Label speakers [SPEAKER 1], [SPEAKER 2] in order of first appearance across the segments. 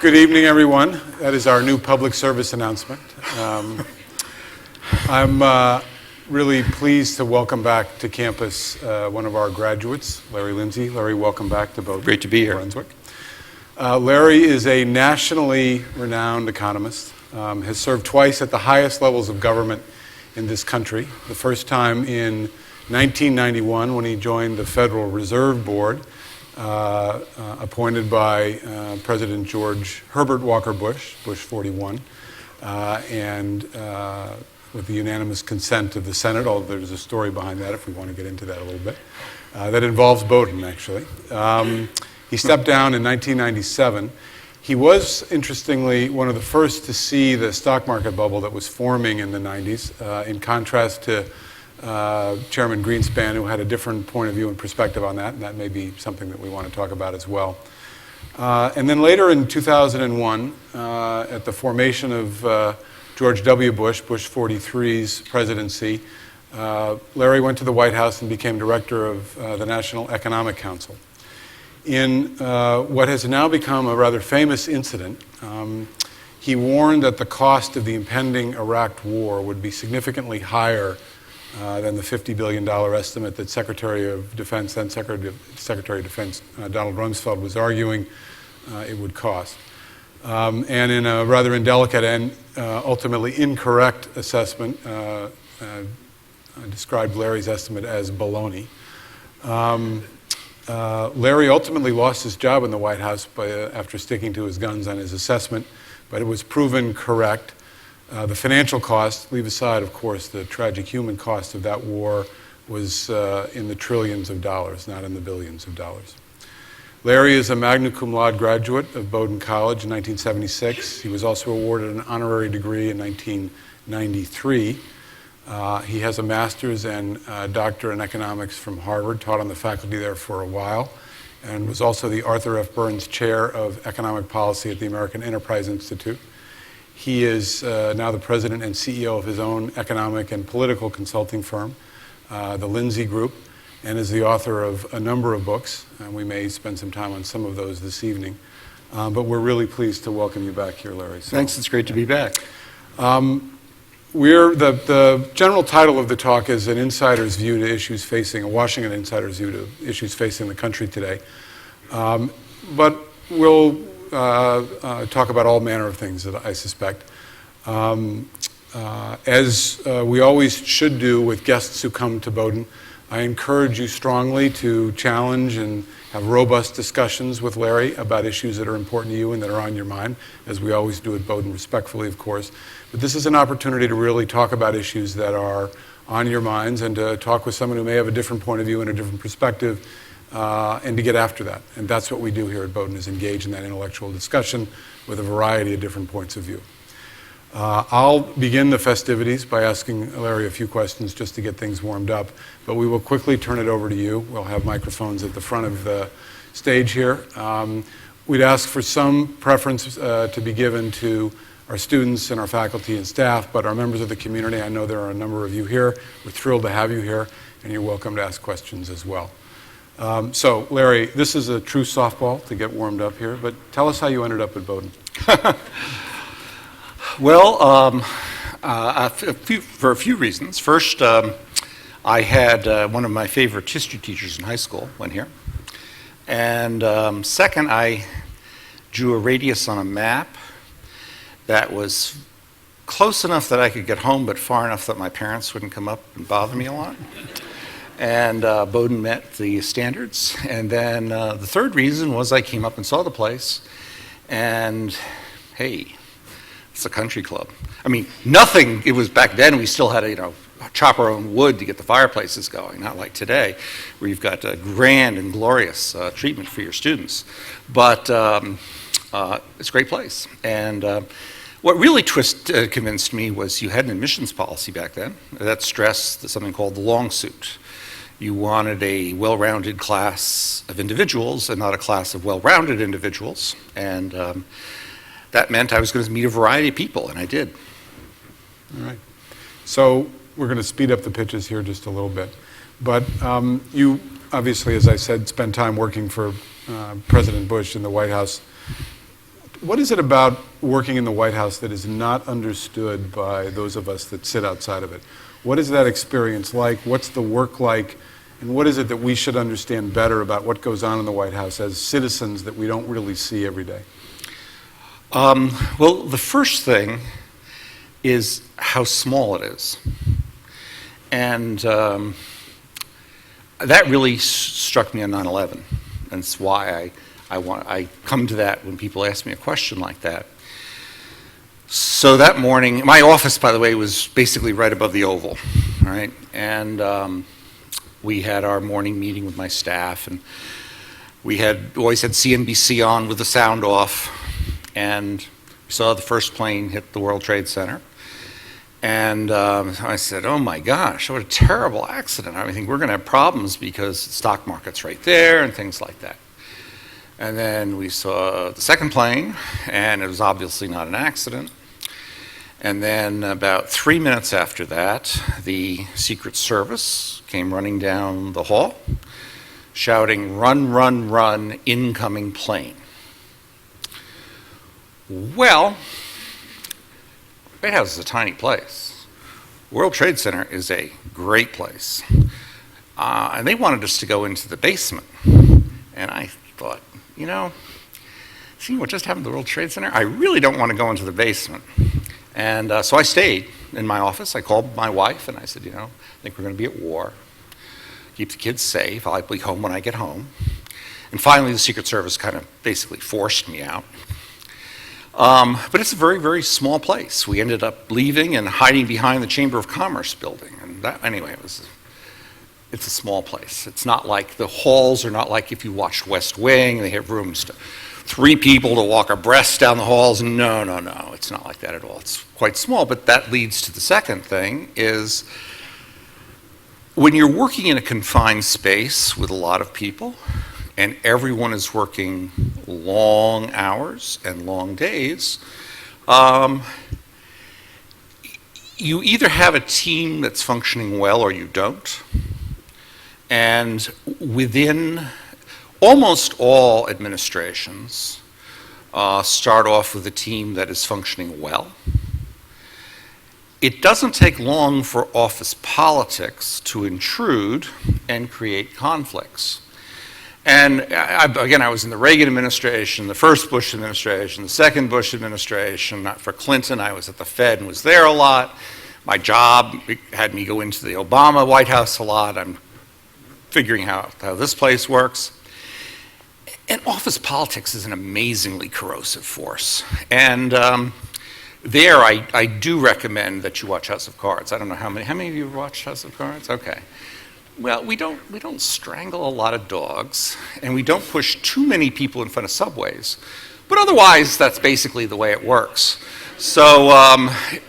[SPEAKER 1] Good evening, everyone. That is our new public service announcement. I'm really pleased to welcome back to campus one of our graduates, Larry Lindsey. Larry, welcome back to Bowdoin.
[SPEAKER 2] Great to be here.
[SPEAKER 1] Brunswick. Larry is a nationally renowned economist, has served twice at the highest levels of government in this country. The first time in 1991 when he joined the Federal Reserve Board, appointed by President George Herbert Walker Bush, Bush 41, and with the unanimous consent of the Senate, although there's a story behind that if we want to get into that a little bit, that involves Bowdoin, actually. He stepped down in 1997. He was, interestingly, one of the first to see the stock market bubble that was forming in the 90s, in contrast to Chairman Greenspan, who had a different point of view and perspective on that, and that may be something that we want to talk about as well. And then later in 2001, at the formation of George W. Bush, Bush 43's presidency, Larry went to the White House and became director of the National Economic Council. In what has now become a rather famous incident, he warned that the cost of the impending Iraq war would be significantly higher than the $50 billion estimate that Secretary of Defense, then Secretary of Defense Donald Rumsfeld was arguing it would cost. And in a rather indelicate and ultimately incorrect assessment, described Larry's estimate as baloney. Larry ultimately lost his job in the White House after sticking to his guns on his assessment, but it was proven correct. The financial cost, leave aside, of course, the tragic human cost of that war, was in the trillions of dollars, not in the billions of dollars. Larry is a magna cum laude graduate of Bowdoin College in 1976. He was also awarded an honorary degree in 1993. He has a master's and doctorate in economics from Harvard, taught on the faculty there for a while, and was also the Arthur F. Burns Chair of Economic Policy at the American Enterprise Institute. He is now the president and CEO of his own economic and political consulting firm, the Lindsey Group, and is the author of a number of books, and we may spend some time on some of those this evening. But we're really pleased to welcome you back here, Larry. So,
[SPEAKER 2] thanks, it's great to be back.
[SPEAKER 1] The general title of the talk is an insider's view to issues facing, a Washington insider's view to issues facing the country today. But we'll talk about all manner of things that I suspect. As we always should do with guests who come to Bowdoin, I encourage you strongly to challenge and have robust discussions with Larry about issues that are important to you and that are on your mind, as we always do at Bowdoin, respectfully, of course. But this is an opportunity to really talk about issues that are on your minds and to talk with someone who may have a different point of view and a different perspective, and to get after that. And that's what we do here at Bowdoin, is engage in that intellectual discussion with a variety of different points of view. I'll begin the festivities by asking Larry a few questions just to get things warmed up, but we will quickly turn it over to you. We'll have microphones at the front of the stage here. We'd ask for some preference to be given to our students and our faculty and staff, but our members of the community, I know there are a number of you here. We're thrilled to have you here, and you're welcome to ask questions as well. So, Larry, this is a true softball to get warmed up here, but tell us how you ended up at Bowdoin.
[SPEAKER 2] Well, for a few reasons. First, I had one of my favorite history teachers in high school went here. And second, I drew a radius on a map that was close enough that I could get home, but far enough that my parents wouldn't come up and bother me a lot. And Bowdoin met the standards. And then the third reason was I came up and saw the place, and hey, it's a country club. I mean, nothing, it was back then, we still had to, chop our own wood to get the fireplaces going, not like today, where you've got grand and glorious treatment for your students. But it's a great place. And what really convinced me was you had an admissions policy back then that stressed something called the long suit. You wanted a well-rounded class of individuals and not a class of well-rounded individuals. And that meant I was going to meet a variety of people, and I did.
[SPEAKER 1] All right. So we're going to speed up the pitches here just a little bit. But you obviously, as I said, spent time working for President Bush in the White House. What is it about working in the White House that is not understood by those of us that sit outside of it? What is that experience like? What's the work like? And what is it that we should understand better about what goes on in the White House as citizens that we don't really see every day?
[SPEAKER 2] Well, the first thing is how small it is. And that really struck me on 9/11. And it's why I come to that when people ask me a question like that. So that morning, my office, by the way, was basically right above the Oval, all right? And we had our morning meeting with my staff, and we always had CNBC on with the sound off, and we saw the first plane hit the World Trade Center. And I said, oh my gosh, what a terrible accident. I think we're going to have problems because the stock market's right there and things like that. And then we saw the second plane, and it was obviously not an accident. And then about 3 minutes after that, the Secret Service came running down the hall, shouting, "Run, run, run, incoming plane." Well, White House is a tiny place. World Trade Center is a great place. And they wanted us to go into the basement. And I thought, see what just happened to the World Trade Center? I really don't want to go into the basement. And so I stayed in my office. I called my wife and I said, I think we're going to be at war. Keep the kids safe. I'll be home when I get home. And finally, the Secret Service kind of basically forced me out. But it's a very, very small place. We ended up leaving and hiding behind the Chamber of Commerce building. And anyway, it's a small place. It's not like the halls are not like if you watched West Wing. They have rooms to 3 people to walk abreast down the halls. No. It's not like that at all. It's quite small. But that leads to the second thing is when you're working in a confined space with a lot of people, and everyone is working long hours and long days, you either have a team that's functioning well or you don't. And within almost all administrations start off with a team that is functioning well. It doesn't take long for office politics to intrude and create conflicts. And again, I was in the Reagan administration, the first Bush administration, the second Bush administration. For Clinton, I was at the Fed and was there a lot. My job had me go into the Obama White House a lot. I'm figuring how this place works. And office politics is an amazingly corrosive force. And there, I do recommend that you watch House of Cards. I don't know how many of you have watched House of Cards? Okay. Well, we don't strangle a lot of dogs, and we don't push too many people in front of subways. But otherwise, that's basically the way it works. So,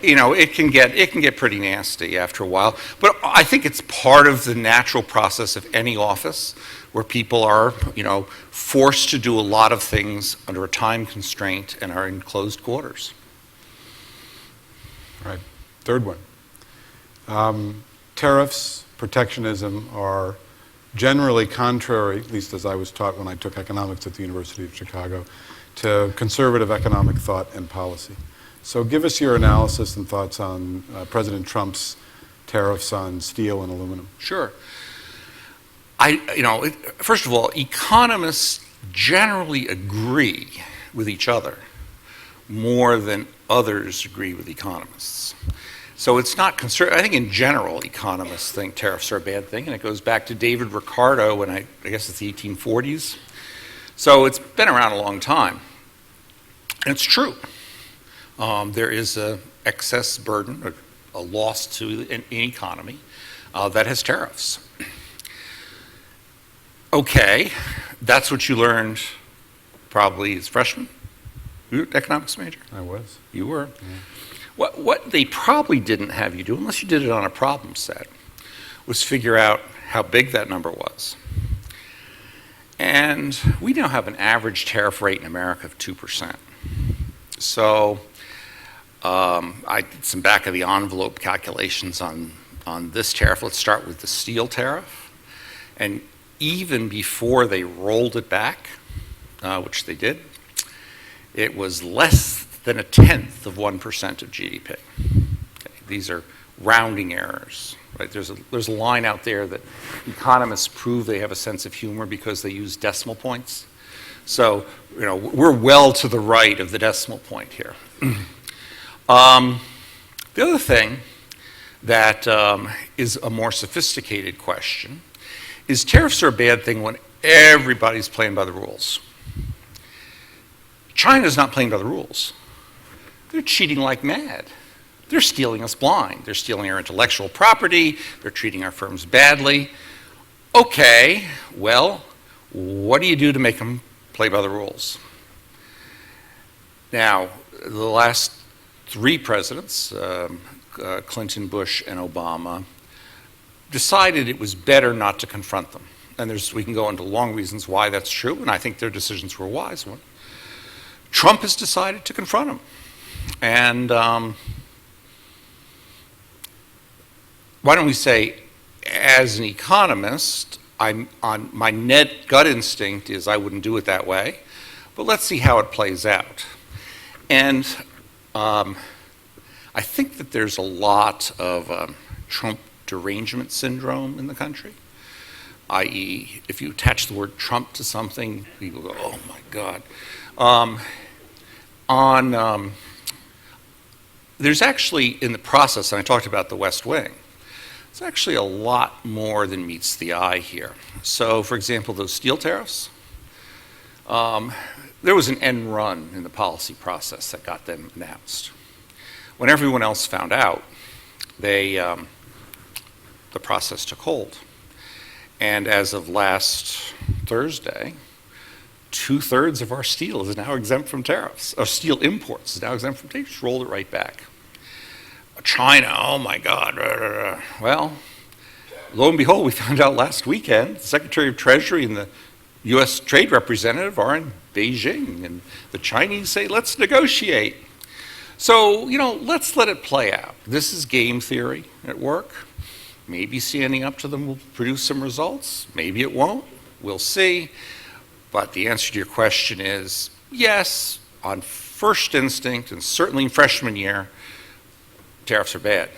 [SPEAKER 2] it can get pretty nasty after a while. But I think it's part of the natural process of any office where people are, forced to do a lot of things under a time constraint and are in closed quarters.
[SPEAKER 1] All right. Third one. Tariffs, protectionism are generally contrary, at least as I was taught when I took economics at the University of Chicago, to conservative economic thought and policy. So give us your analysis and thoughts on President Trump's tariffs on steel and aluminum.
[SPEAKER 2] Sure. First of all, economists generally agree with each other more than others agree with economists. So it's not I think in general, economists think tariffs are a bad thing, and it goes back to David Ricardo in, I guess it's the 1840s. So it's been around a long time. And it's true. There is an excess burden, a loss to an economy that has tariffs. Okay, that's what you learned probably as a freshman? You were an economics major?
[SPEAKER 1] I was.
[SPEAKER 2] You were?
[SPEAKER 1] Yeah.
[SPEAKER 2] What they probably didn't have you do, unless you did it on a problem set, was figure out how big that number was. And we now have an average tariff rate in America of 2%. So I did some back of the envelope calculations on this tariff. Let's start with the steel tariff. And even before they rolled it back, which they did, it was less than 0.1% of GDP. Okay, these are rounding errors. Right? There's a line out there that economists prove they have a sense of humor because they use decimal points. So, we're well to the right of the decimal point here. The other thing that is a more sophisticated question is tariffs are a bad thing when everybody's playing by the rules. China's not playing by the rules. They're cheating like mad. They're stealing us blind. They're stealing our intellectual property. They're treating our firms badly. Okay, well, what do you do to make them play by the rules? Now, the last 3 presidents, Clinton, Bush, and Obama, decided it was better not to confront them. And we can go into long reasons why that's true, and I think their decisions were a wise one. Trump has decided to confront them. And why don't we say, as an economist, my net gut instinct is I wouldn't do it that way, but let's see how it plays out. And I think that there's a lot of Trump derangement syndrome in the country, i.e., if you attach the word Trump to something, people go, oh my God. There's actually, in the process, and I talked about the West Wing, there's actually a lot more than meets the eye here. So, for example, those steel tariffs, there was an end run in the policy process that got them announced. When everyone else found out, the process took hold. And as of last Thursday, 2/3 of our steel is now exempt from tariffs. Our steel imports is now exempt from tariffs. Just rolled it right back. China, oh my God. Well, lo and behold, we found out last weekend, the Secretary of Treasury and the U.S. Trade Representative are in Beijing, and the Chinese say, let's negotiate. So, let's let it play out. This is game theory at work. Maybe standing up to them will produce some results. Maybe it won't. We'll see. But the answer to your question is, yes, on first instinct, and certainly in freshman year, tariffs are bad.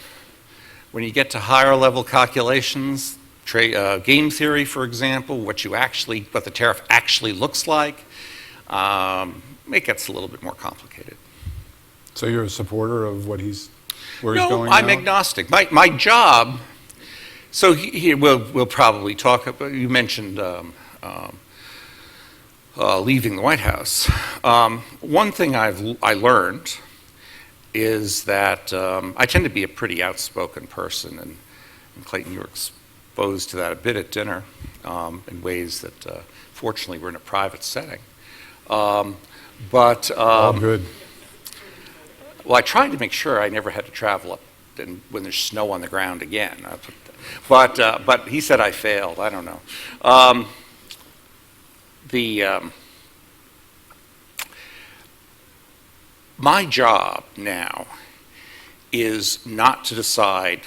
[SPEAKER 2] When you get to higher level calculations, game theory, for example, what the tariff actually looks like, it gets a little bit more complicated.
[SPEAKER 1] So you're a supporter of where he's going now?
[SPEAKER 2] No, I'm agnostic. My job, so here we'll probably talk about, you mentioned leaving the White House. One thing I learned is that I tend to be a pretty outspoken person, and Clayton, you were exposed to that a bit at dinner in ways that fortunately we're in a private setting. All
[SPEAKER 1] good.
[SPEAKER 2] Well, I tried to make sure I never had to travel up when there's snow on the ground again. But he said I failed. I don't know. My job now is not to decide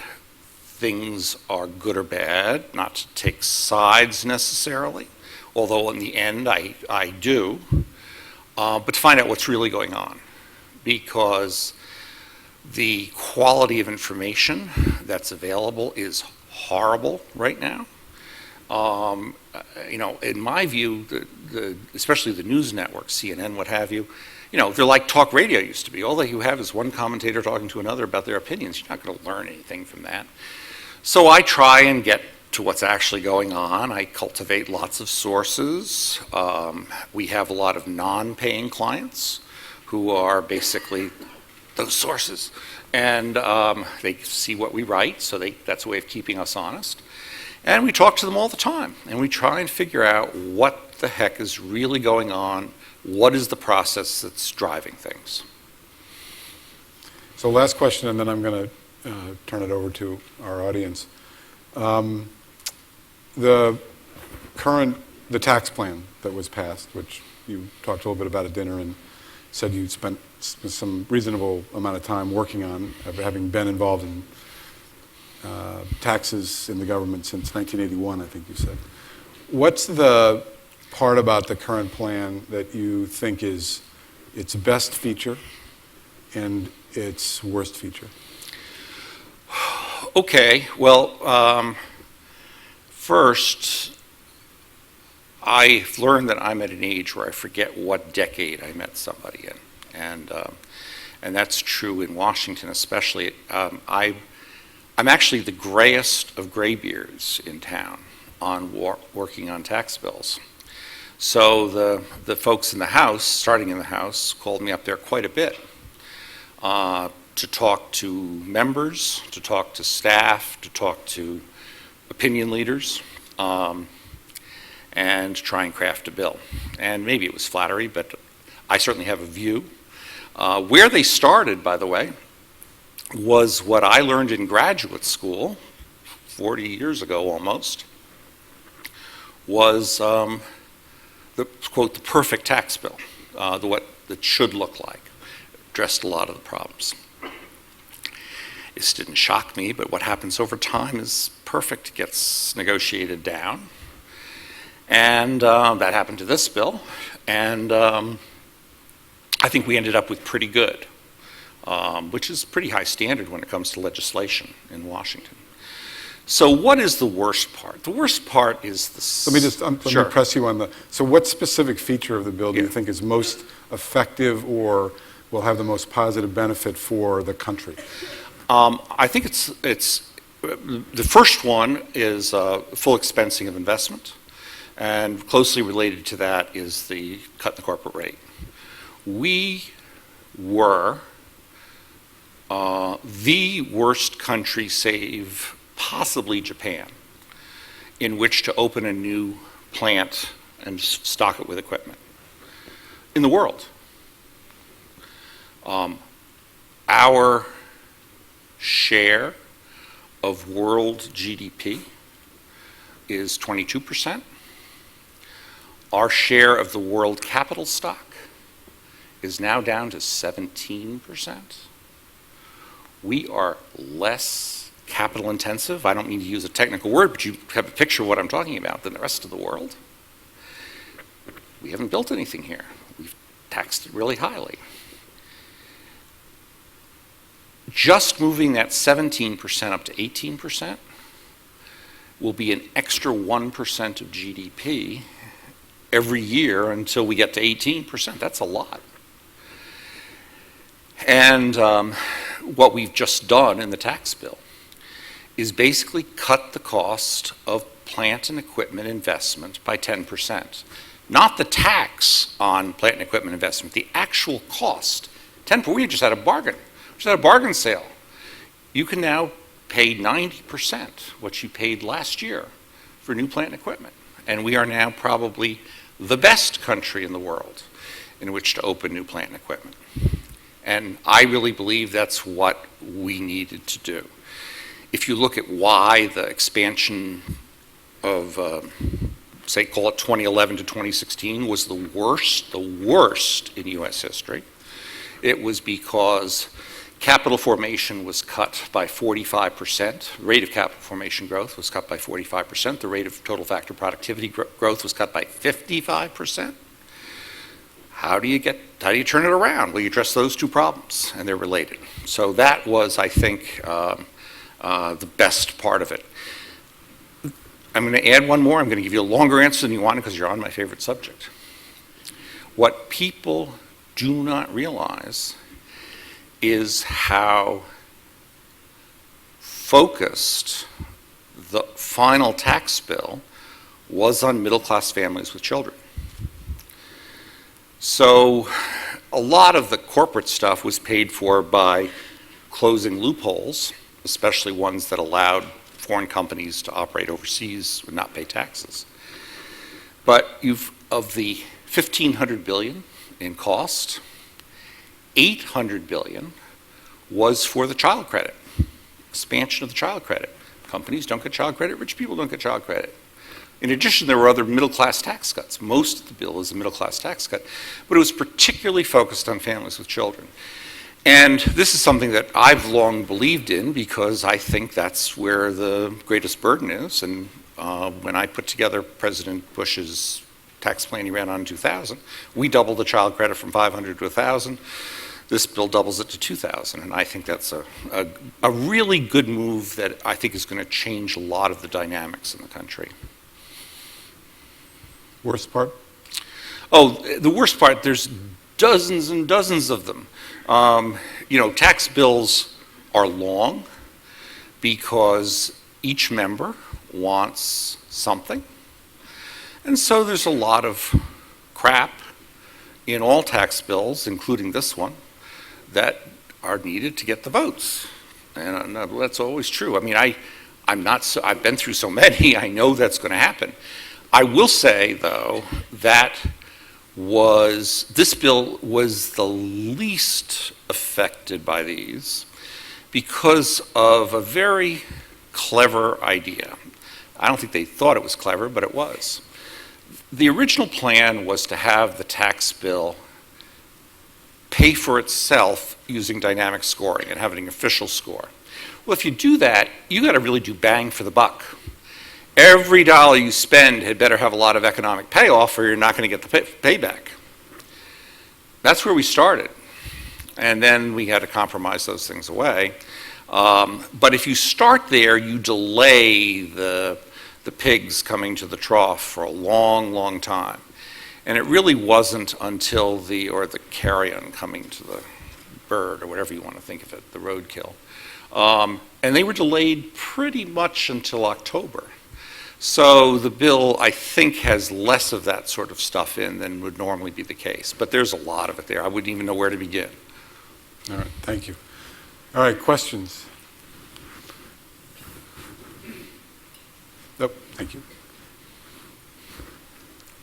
[SPEAKER 2] things are good or bad, not to take sides necessarily, although in the end I do, but to find out what's really going on. Because the quality of information that's available is horrible right now. In my view, especially the news networks, CNN, what have you, they're like talk radio used to be. All that you have is one commentator talking to another about their opinions. You're not going to learn anything from that. So I try and get to what's actually going on. I cultivate lots of sources. We have a lot of non-paying clients who are basically those sources. And they see what we write, so that's a way of keeping us honest. And we talk to them all the time, and we try and figure out what the heck is really going on, what is the process that's driving things.
[SPEAKER 1] So last question, and then I'm going to turn it over to our audience. The tax plan that was passed, which you talked a little bit about at dinner and said you spent some reasonable amount of time working on, having been involved in taxes in the government since 1981, I think you said. What's the part about the current plan that you think is its best feature and its worst feature?
[SPEAKER 2] Okay, well, first, I've learned that I'm at an age where I forget what decade I met somebody in, and that's true in Washington especially. I'm actually the grayest of graybeards in town on working on tax bills. So the folks in the House, starting in the House, called me up there quite a bit to talk to members, to talk to staff, to talk to opinion leaders, and try and craft a bill. And maybe it was flattery, but I certainly have a view. Where they started, by the way, was what I learned in graduate school 40 years ago almost, was the perfect tax bill, what it should look like. Addressed a lot of the problems. This didn't shock me, but what happens over time is perfect gets negotiated down. And that happened to this bill. And I think we ended up with pretty good, which is pretty high standard when it comes to legislation in Washington. So what is the worst part? The worst part is the...
[SPEAKER 1] Let me press you on so what specific feature of the bill do you think is most effective or will have the most positive benefit for the country?
[SPEAKER 2] I think it's the first one is full expensing of investment, and closely related to that is the cut in the corporate rate. We were the worst country, save possibly Japan, in which to open a new plant and stock it with equipment in the world. Our share of world GDP is 22%. Our share of the world capital stock is now down to 17%. We are less capital intensive, I don't mean to use a technical word, but you have a picture of what I'm talking about, than the rest of the world. We haven't built anything here. We've taxed it really highly. Just moving that 17% up to 18% will be an extra 1% of GDP every year until we get to 18%. That's a lot. And what we've just done in the tax bill is basically cut the cost of plant and equipment investment by 10%. Not the tax on plant and equipment investment, the actual cost. 10%. We just had a bargain. We just had a bargain sale. You can now pay 90% what you paid last year for new plant and equipment. And we are now probably the best country in the world in which to open new plant and equipment. And I really believe that's what we needed to do. If you look at why the expansion of, say, call it 2011 to 2016 was the worst in US history, it was because capital formation was cut by 45%. The rate of capital formation growth was cut by 45%. The rate of total factor productivity growth was cut by 55%. How do you turn it around? Well, you address those two problems, and they're related. So that was, I think, the best part of it. I'm going to add one more. I'm going to give you a longer answer than you wanted because you're on my favorite subject. What people do not realize is how focused the final tax bill was on middle-class families with children. So a lot of the corporate stuff was paid for by closing loopholes, especially ones that allowed foreign companies to operate overseas and not pay taxes. But of the $1,500 billion in cost, $800 billion was for the child credit, expansion of the child credit. Companies don't get child credit, rich people don't get child credit. In addition, there were other middle-class tax cuts. Most of the bill is a middle-class tax cut, but it was particularly focused on families with children. And this is something that I've long believed in because I think that's where the greatest burden is. And when I put together President Bush's tax plan he ran on in 2000. We doubled the child credit from 500 to 1,000. This bill doubles it to 2,000, and I think that's a really good move that I think is going to change a lot of the dynamics in the country.
[SPEAKER 1] Worst part?
[SPEAKER 2] Oh, the worst part, there's dozens and dozens of them. Tax bills are long because each member wants something. And so there's a lot of crap in all tax bills, including this one, that are needed to get the votes. And that's always true. I mean, I've been through so many, I know that's going to happen. I will say, though, that this bill was the least affected by these because of a very clever idea. I don't think they thought it was clever, but it was. The original plan was to have the tax bill pay for itself using dynamic scoring and having an official score. Well, if you do that, you got to really do bang for the buck. Every dollar you spend had better have a lot of economic payoff, or you're not going to get the payback. That's where we started. And then we had to compromise those things away. But if you start there, you delay the pigs coming to the trough for a long, long time. And it really wasn't until the carrion coming to the bird, or whatever you want to think of it, the roadkill. And they were delayed pretty much until October. So the bill, I think, has less of that sort of stuff in than would normally be the case. But there's a lot of it there. I wouldn't even know where to begin.
[SPEAKER 1] All right, thank you. All right, questions? Nope, thank you.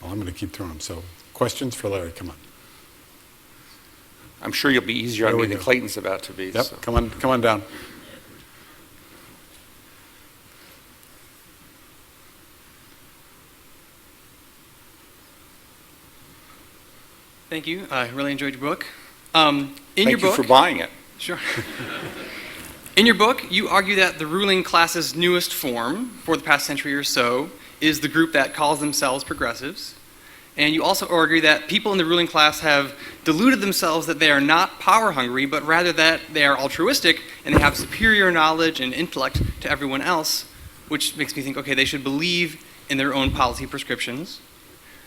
[SPEAKER 1] Well, I'm going to keep throwing them. So, questions for Larry? Come on.
[SPEAKER 2] I'm sure you'll be easier on me than Clayton's about to be.
[SPEAKER 1] Yep,
[SPEAKER 2] So.
[SPEAKER 1] come on down.
[SPEAKER 3] Thank you. I really enjoyed your book.
[SPEAKER 2] Thank you for buying it.
[SPEAKER 3] Sure. In your book, you argue that the ruling class's newest form for the past century or so is the group that calls themselves progressives. And you also argue that people in the ruling class have deluded themselves that they are not power hungry, but rather that they are altruistic and they have superior knowledge and intellect to everyone else, which makes me think, okay, they should believe in their own policy prescriptions.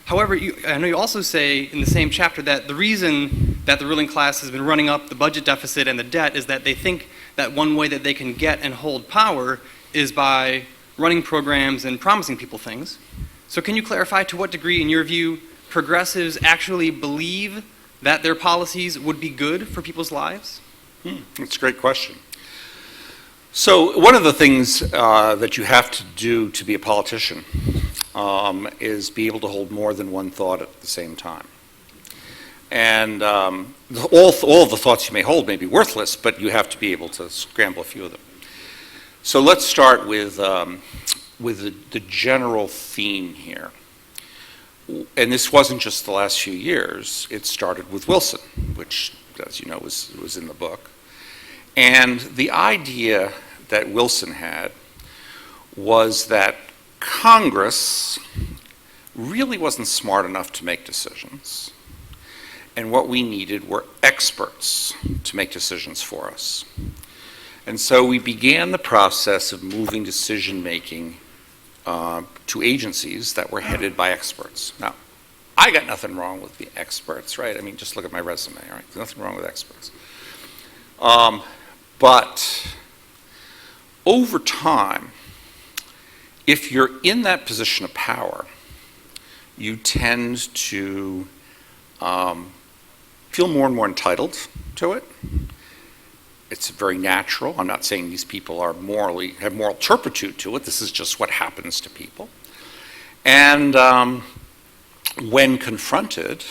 [SPEAKER 3] However, I know you also say in the same chapter that the reason that the ruling class has been running up the budget deficit and the debt is that they think that one way that they can get and hold power is by running programs and promising people things. So can you clarify to what degree, in your view, progressives actually believe that their policies would be good for people's lives?
[SPEAKER 2] That's a great question. So one of the things that you have to do to be a politician is be able to hold more than one thought at the same time. And all the thoughts you may hold may be worthless, but you have to be able to scramble a few of them. So let's start with the general theme here. And this wasn't just the last few years. It started with Wilson, which, as you know, was in the book. And the idea that Wilson had was that Congress really wasn't smart enough to make decisions. And what we needed were experts to make decisions for us. And so we began the process of moving decision-making to agencies that were headed by experts. Now, I got nothing wrong with the experts, right? I mean, just look at my resume, all right? There's nothing wrong with experts. But over time, if you're in that position of power, you tend to feel more and more entitled to it. It's very natural. I'm not saying these people have moral turpitude to it. This is just what happens to people. And when confronted,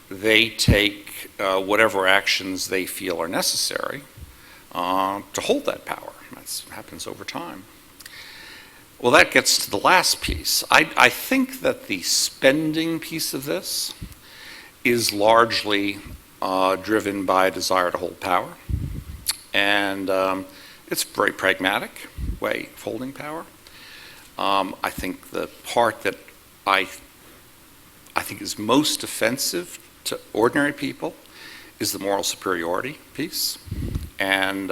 [SPEAKER 2] they take whatever actions they feel are necessary to hold that power. That happens over time. Well, that gets to the last piece. I think that the spending piece of this is largely driven by a desire to hold power. And it's a very pragmatic way of holding power. I think the part that I I think is most offensive to ordinary people is the moral superiority piece. And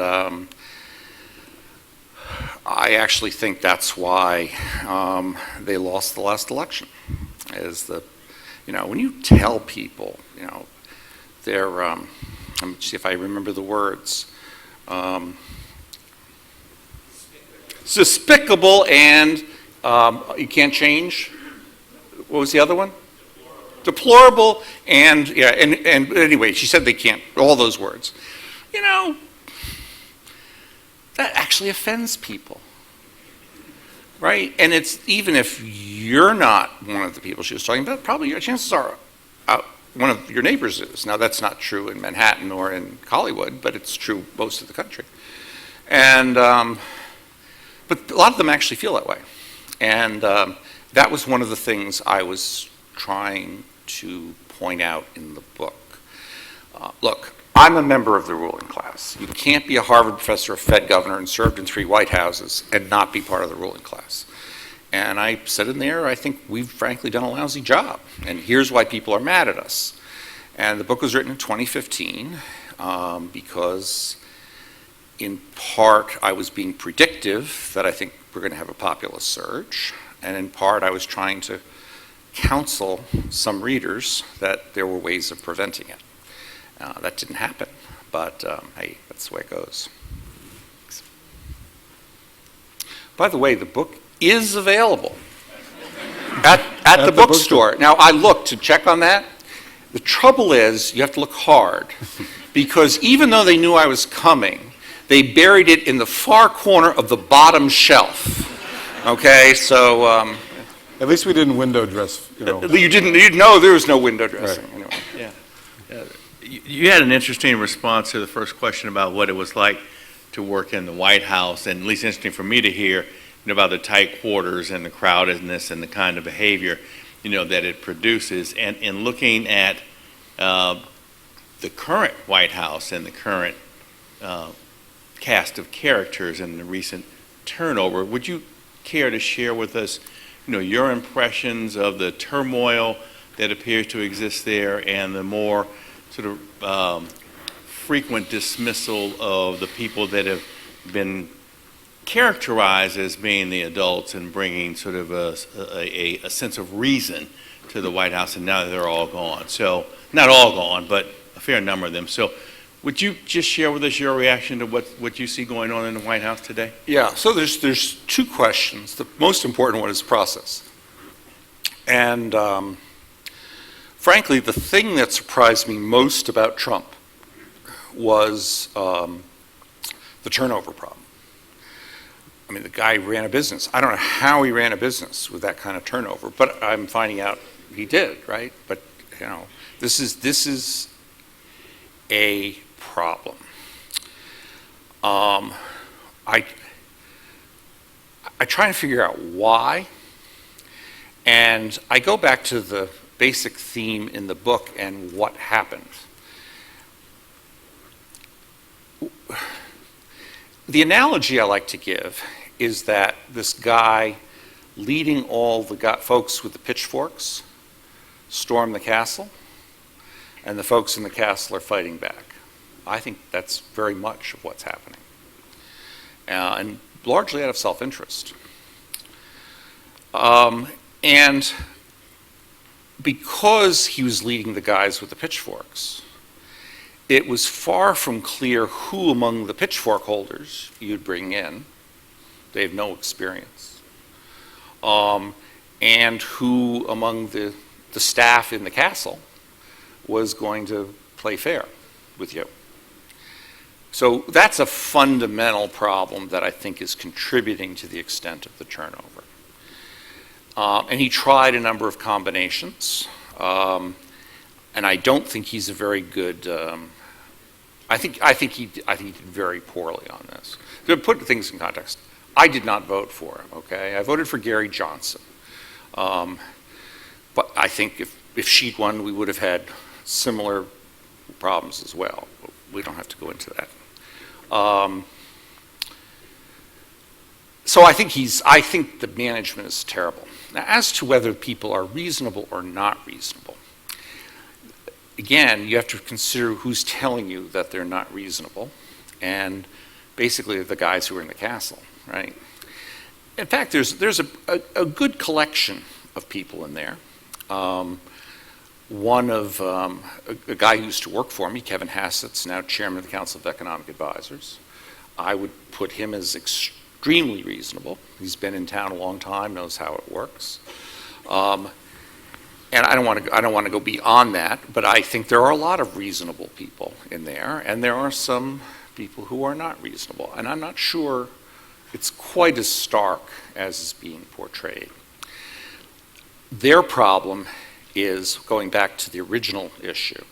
[SPEAKER 2] I actually think that's why they lost the last election. When you tell people, they're, let me see if I remember the words, despicable and you can't change. What was the other one? Deplorable and anyway, she said they can't, all those words. That actually offends people, right? And it's, even if you're not one of the people she was talking about, probably your chances are one of your neighbors is. Now, that's not true in Manhattan or in Hollywood, but it's true most of the country. And, but a lot of them actually feel that way. And that was one of the things I was trying to point out in the book. Look, I'm a member of the ruling class. You can't be a Harvard professor, a Fed governor, and served in 3 White Houses and not be part of the ruling class. And I said in there, I think we've frankly done a lousy job. And here's why people are mad at us. And the book was written in 2015 because in part I was being predictive that I think we're going to have a populist surge. And in part I was trying to counsel some readers that there were ways of preventing it. That didn't happen, but hey, that's the way it goes. By the way, the book is available at the bookstore. Now, I looked to check on that. The trouble is, you have to look hard, because even though they knew I was coming, they buried it in the far corner of the bottom shelf. Okay, so...
[SPEAKER 1] At least we didn't window dress,
[SPEAKER 2] You know there was no window dressing.
[SPEAKER 1] Right.
[SPEAKER 2] Anyway.
[SPEAKER 4] Yeah. You had an interesting response to the first question about what it was like to work in the White House, and at least interesting for me to hear about the tight quarters and the crowdedness and the kind of behavior that it produces. And in looking at the current White House and the current cast of characters and the recent turnover, would you care to share with us your impressions of the turmoil that appears to exist there and the more sort of frequent dismissal of the people that have been characterized as being the adults and bringing sort of a sense of reason to the White House, and now they're all gone. So, not all gone, but a fair number of them. So, would you just share with us your reaction to what you see going on in the White House today?
[SPEAKER 2] Yeah, so there's 2 questions. The most important one is process. And frankly, the thing that surprised me most about Trump was the turnover problem. I mean, the guy ran a business. I don't know how he ran a business with that kind of turnover, but I'm finding out he did, right? But, this is a problem. I try to figure out why, and I go back to the basic theme in the book and what happened. The analogy I like to give is that this guy leading all the folks with the pitchforks storm the castle, and the folks in the castle are fighting back. I think that's very much of what's happening, and largely out of self-interest. And because he was leading the guys with the pitchforks, it was far from clear who among the pitchfork holders you'd bring in. They have no experience. And who among the staff in the castle was going to play fair with you. So that's a fundamental problem that I think is contributing to the extent of the turnover. And he tried a number of combinations, and I don't think he's a very good. I think he did very poorly on this. To put things in context, I did not vote for him. Okay, I voted for Gary Johnson, but I think if she'd won, we would have had similar problems as well. We don't have to go into that. So I think the management is terrible. Now, as to whether people are reasonable or not reasonable, again, you have to consider who's telling you that they're not reasonable, and basically the guys who are in the castle, right? In fact, there's a good collection of people in there. One of a guy who used to work for me, Kevin Hassett's now chairman of the Council of Economic Advisors. I would put him as extremely reasonable. He's been in town a long time, knows how it works. And I don't want to go beyond that, but I think there are a lot of reasonable people in there, and there are some people who are not reasonable. And I'm not sure it's quite as stark as is being portrayed. Their problem is, going back to the original issue,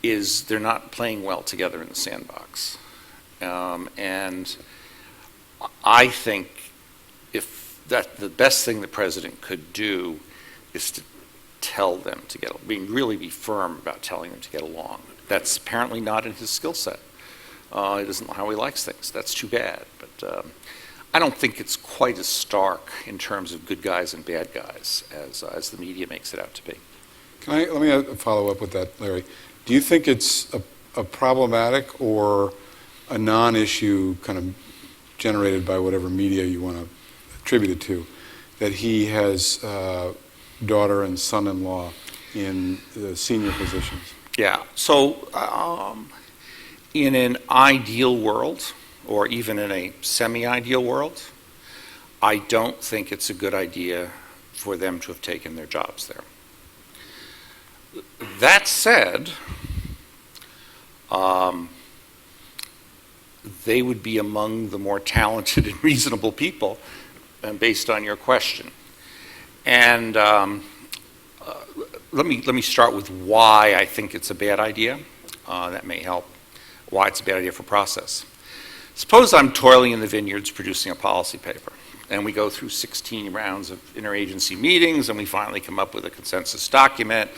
[SPEAKER 2] is they're not playing well together in the sandbox. And I think the best thing the president could do is to tell them to really be firm about telling them to get along. That's apparently not in his skill set. It isn't how he likes things. That's too bad. But I don't think it's quite as stark in terms of good guys and bad guys as the media makes it out to be.
[SPEAKER 1] Let me follow up with that, Larry. Do you think it's a problematic or a non-issue kind of generated by whatever media you want to attribute it to, that he has daughter and son-in-law in the senior positions?
[SPEAKER 2] Yeah, so in an ideal world, or even in a semi-ideal world, I don't think it's a good idea for them to have taken their jobs there. That said, they would be among the more talented and reasonable people, based on your question. And let me start with why I think it's a bad idea. That may help. Why it's a bad idea for process. Suppose I'm toiling in the vineyards producing a policy paper, and we go through 16 rounds of interagency meetings, and we finally come up with a consensus document,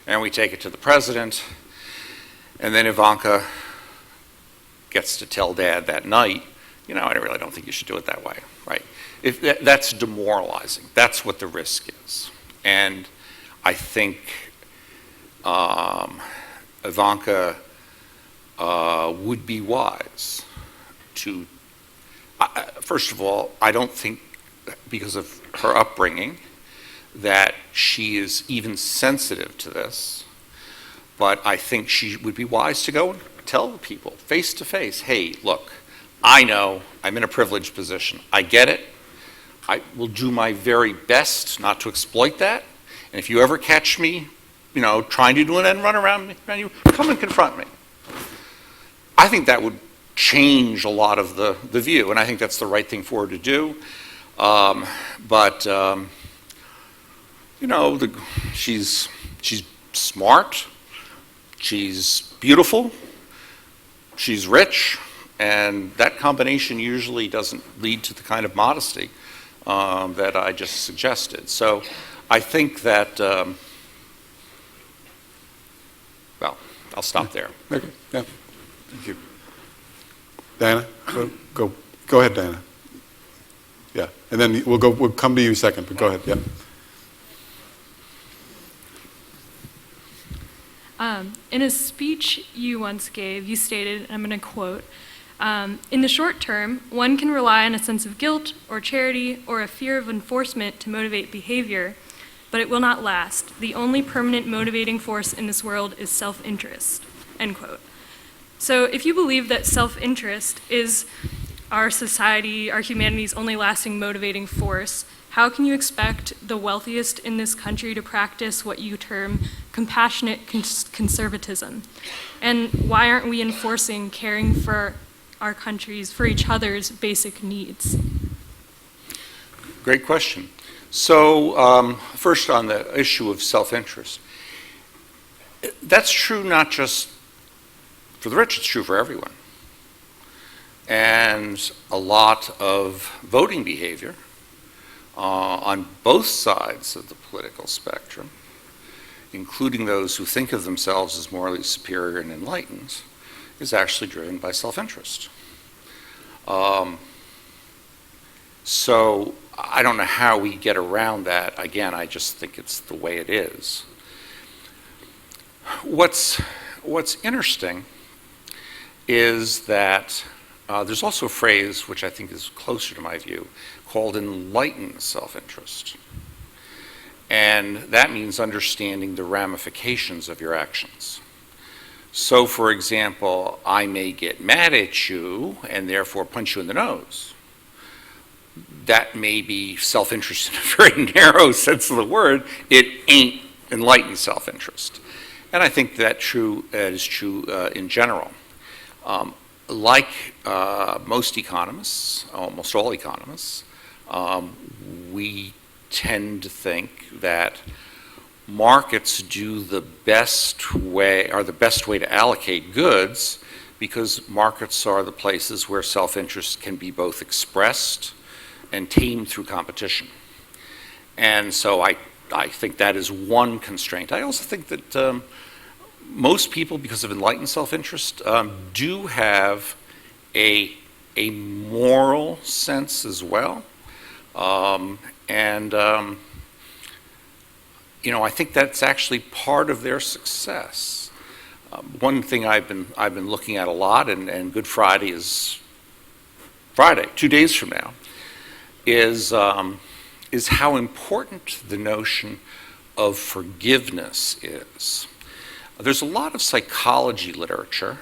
[SPEAKER 2] and we take it to the president, and then Ivanka gets to tell Dad that night, I really don't think you should do it that way, right? That's demoralizing. That's what the risk is. And I think Ivanka would be wise to, first of all, I don't think, because of her upbringing, that she is even sensitive to this, but I think she would be wise to go and tell the people face to face, hey, look, I know I'm in a privileged position. I get it. I will do my very best not to exploit that. And if you ever catch me, trying to do an end run around you, come and confront me. I think that would change a lot of the view, and I think that's the right thing for her to do. She's smart, she's beautiful, she's rich, and that combination usually doesn't lead to the kind of modesty that I just suggested. So I think that, I'll stop there.
[SPEAKER 1] Okay, yeah. Thank you. Diana, go ahead, Diana. Yeah, and then we'll come to you second, but go ahead, yeah.
[SPEAKER 5] In a speech you once gave, you stated, and I'm going to quote, in the short term, one can rely on a sense of guilt or charity or a fear of enforcement to motivate behavior, but it will not last. The only permanent motivating force in this world is self-interest, end quote. So if you believe that self-interest is our society, our humanity's only lasting motivating force, how can you expect the wealthiest in this country to practice what you term compassionate conservatism? And why aren't we enforcing caring for our country's, for each other's basic needs?
[SPEAKER 2] Great question. So first on the issue of self-interest. That's true not just for the rich, it's true for everyone. And a lot of voting behavior on both sides of the political spectrum, including those who think of themselves as morally superior and enlightened, is actually driven by self-interest. So I don't know how we get around that. Again, I just think it's the way it is. What's interesting is that there's also a phrase which I think is closer to my view called enlightened self-interest. And that means understanding the ramifications of your actions. So, for example, I may get mad at you and therefore punch you in the nose. That may be self-interest in a very narrow sense of the word. It ain't enlightened self-interest. And I think that is true in general. Like most economists, almost all economists, we tend to think that markets are the best way to allocate goods, because markets are the places where self-interest can be both expressed and tamed through competition. And so I think that is one constraint. I also think that most people, because of enlightened self-interest, do have a moral sense as well. I think that's actually part of their success. One thing I've been looking at a lot, and Good Friday is Friday, 2 days from now, is how important the notion of forgiveness is. There's a lot of psychology literature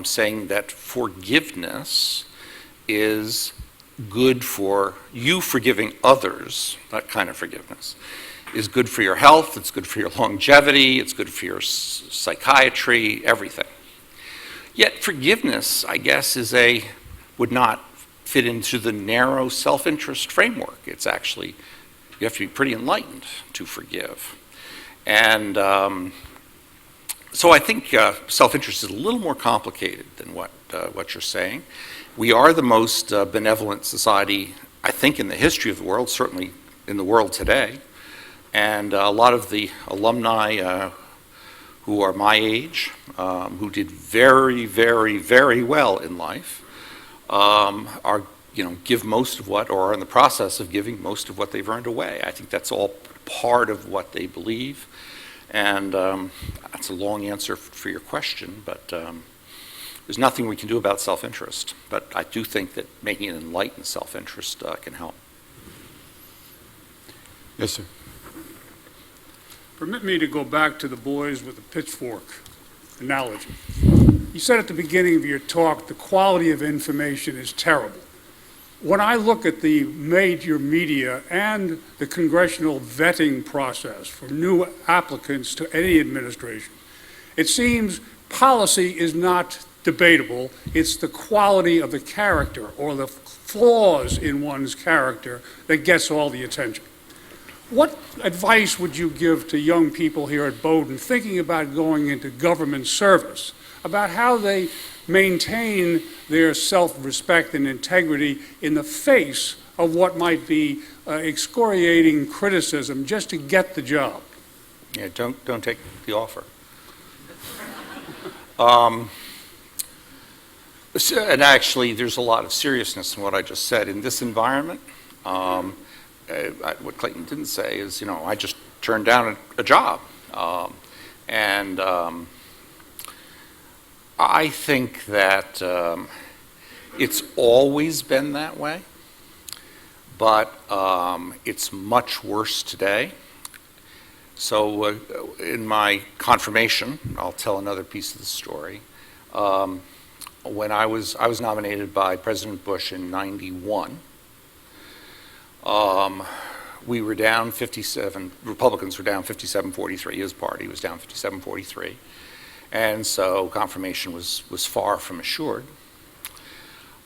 [SPEAKER 2] saying that forgiveness is good for you. Forgiving others, that kind of forgiveness, is good for your health, it's good for your longevity, it's good for your psychiatry, everything. Yet forgiveness, I guess, would not fit into the narrow self-interest framework. It's actually, you have to be pretty enlightened to forgive. And so I think self-interest is a little more complicated than what you're saying. We are the most benevolent society, I think, in the history of the world, certainly in the world today. And a lot of the alumni who are my age, who did very, very, very well in life, give most of what, or are in the process of giving most of what they've earned away. I think that's all part of what they believe. And that's a long answer for your question, but there's nothing we can do about self-interest. But I do think that making an enlightened self-interest can help.
[SPEAKER 1] Yes, sir.
[SPEAKER 6] Permit me to go back to the boys with the pitchfork analogy. You said at the beginning of your talk the quality of information is terrible. When I look at the major media and the congressional vetting process for new applicants to any administration, it seems policy is not debatable. It's the quality of the character or the flaws in one's character that gets all the attention. What advice would you give to young people here at Bowdoin thinking about going into government service, about how they maintain their self-respect and integrity in the face of what might be excoriating criticism just to get the job?
[SPEAKER 2] Yeah, don't take the offer. And actually, there's a lot of seriousness in what I just said. In this environment, what Clayton didn't say is, I just turned down a job. I think that it's always been that way, but it's much worse today. So in my confirmation, I'll tell another piece of the story. When I was nominated by President Bush in '91, we were down 57, Republicans were down 57-43, his party was down 57-43. And so confirmation was far from assured.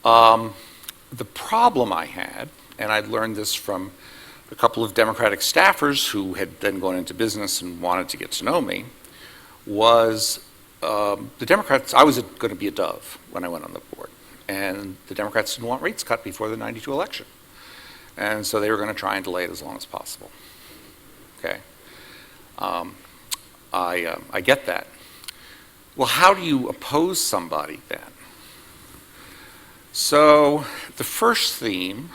[SPEAKER 2] The problem I had, and I'd learned this from a couple of Democratic staffers who had then gone into business and wanted to get to know me, was the Democrats, I was going to be a dove when I went on the board. And the Democrats didn't want rates cut before the '92 election. And so they were going to try and delay it as long as possible. Okay. I get that. Well, how do you oppose somebody then? So the first theme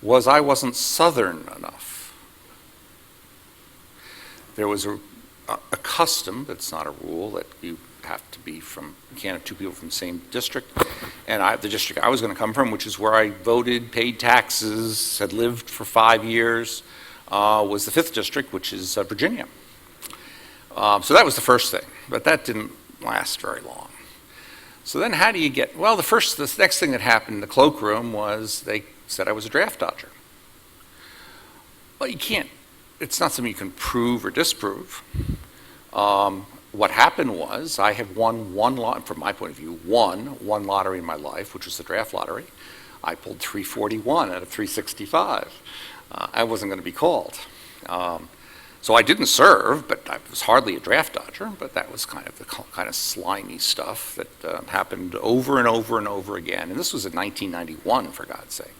[SPEAKER 2] was I wasn't Southern enough. There was a custom, but it's not a rule, that you have to be from, you can't have two people from the same district. And the district I was going to come from, which is where I voted, paid taxes, had lived for 5 years, was the 5th district, which is Virginia. So that was the first thing, but that didn't last very long. So then how do you get, well, the next thing that happened in the cloakroom was they said I was a draft dodger. Well, you can't, it's not something you can prove or disprove. What happened was I have won one lot, from my point of view, one lottery in my life, which was the draft lottery. I pulled 341 out of 365. I wasn't going to be called. So I didn't serve, but I was hardly a draft dodger, but that was kind of the kind of slimy stuff that happened over and over and over again. And this was in 1991, for God's sake.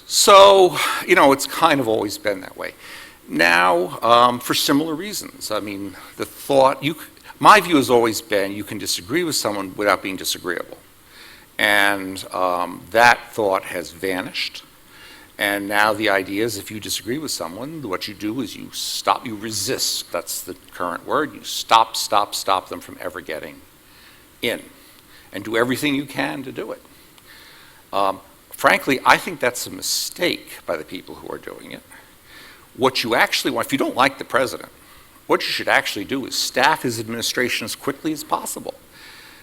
[SPEAKER 2] So, it's kind of always been that way. Now, for similar reasons. I mean, my view has always been you can disagree with someone without being disagreeable. And that thought has vanished. And now the idea is if you disagree with someone, what you do is you resist. That's the current word. You stop them from ever getting in. And do everything you can to do it. Frankly, I think that's a mistake by the people who are doing it. What you actually want, if you don't like the president, what you should actually do is staff his administration as quickly as possible.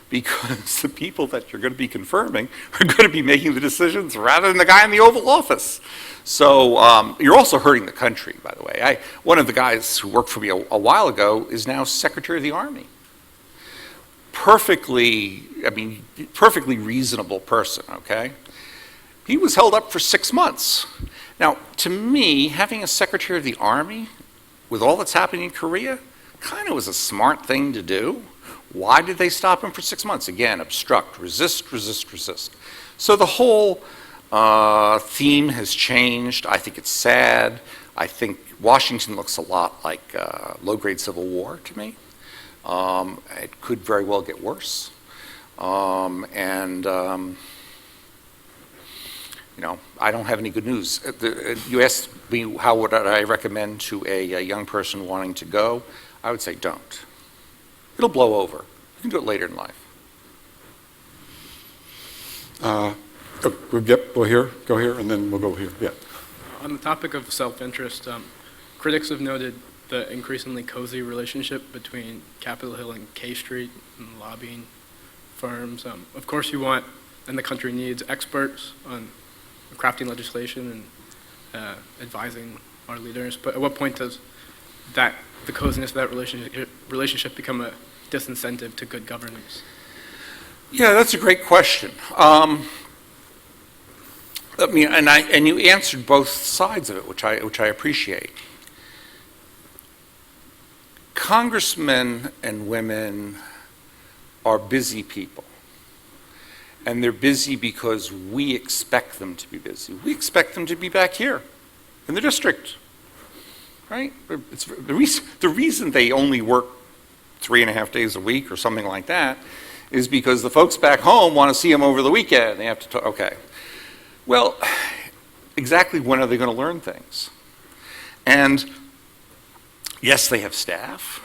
[SPEAKER 2] Because the people that you're going to be confirming are going to be making the decisions rather than the guy in the Oval Office. So you're also hurting the country, by the way. One of the guys who worked for me a while ago is now Secretary of the Army. Perfectly reasonable person, okay? He was held up for 6 months. Now, to me, having a Secretary of the Army, with all that's happening in Korea, kind of was a smart thing to do. Why did they stop him for 6 months? Again, obstruct, resist. So the whole theme has changed. I think it's sad. I think Washington looks a lot like low-grade Civil War to me. It could very well get worse. I don't have any good news. You asked me how would I recommend to a young person wanting to go. I would say don't. It'll blow over. You can do it later in life.
[SPEAKER 1] We'll go here, and then we'll go here. Yeah.
[SPEAKER 7] On the topic of self-interest, critics have noted the increasingly cozy relationship between Capitol Hill and K Street and lobbying firms. Of course, you want, and the country needs, experts on crafting legislation and advising our leaders. But at what point does the coziness of that relationship become a disincentive to good governance?
[SPEAKER 2] Yeah, that's a great question. And you answered both sides of it, which I appreciate. Congressmen and women are busy people. And they're busy because we expect them to be busy. We expect them to be back here in the district, right? It's the reason they only work 3.5 days a week or something like that is because the folks back home want to see them over the weekend. They have to talk, okay. Well, exactly when are they going to learn things? And yes, they have staff,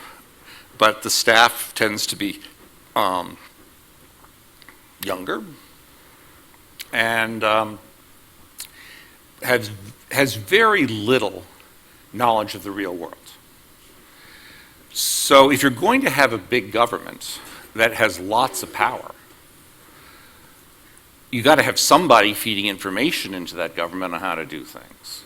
[SPEAKER 2] but the staff tends to be younger and has very little knowledge of the real world. So if you're going to have a big government that has lots of power, you got to have somebody feeding information into that government on how to do things.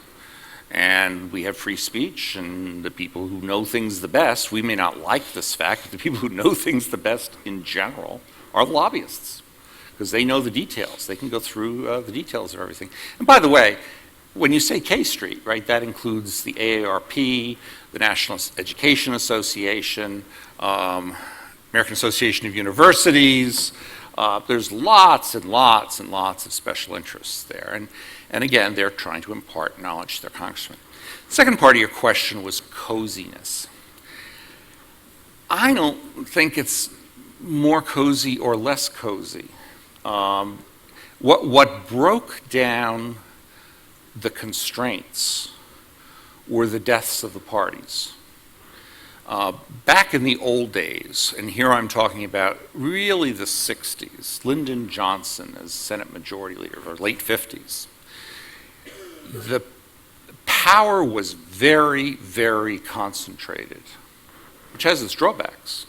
[SPEAKER 2] And we have free speech, and the people who know things the best, we may not like this fact, but the people who know things the best in general are lobbyists, because they know the details. They can go through the details of everything. And by the way, when you say K Street, right, that includes the AARP, the National Education Association, American Association of Universities. There's lots and lots and lots of special interests there. And again, they're trying to impart knowledge to their congressmen. The second part of your question was coziness. I don't think it's more cozy or less cozy. What broke down the constraints were the deaths of the parties. Back in the old days, and here I'm talking about really the 60s, Lyndon Johnson as Senate Majority Leader, or late 50s, the power was very, very concentrated, which has its drawbacks.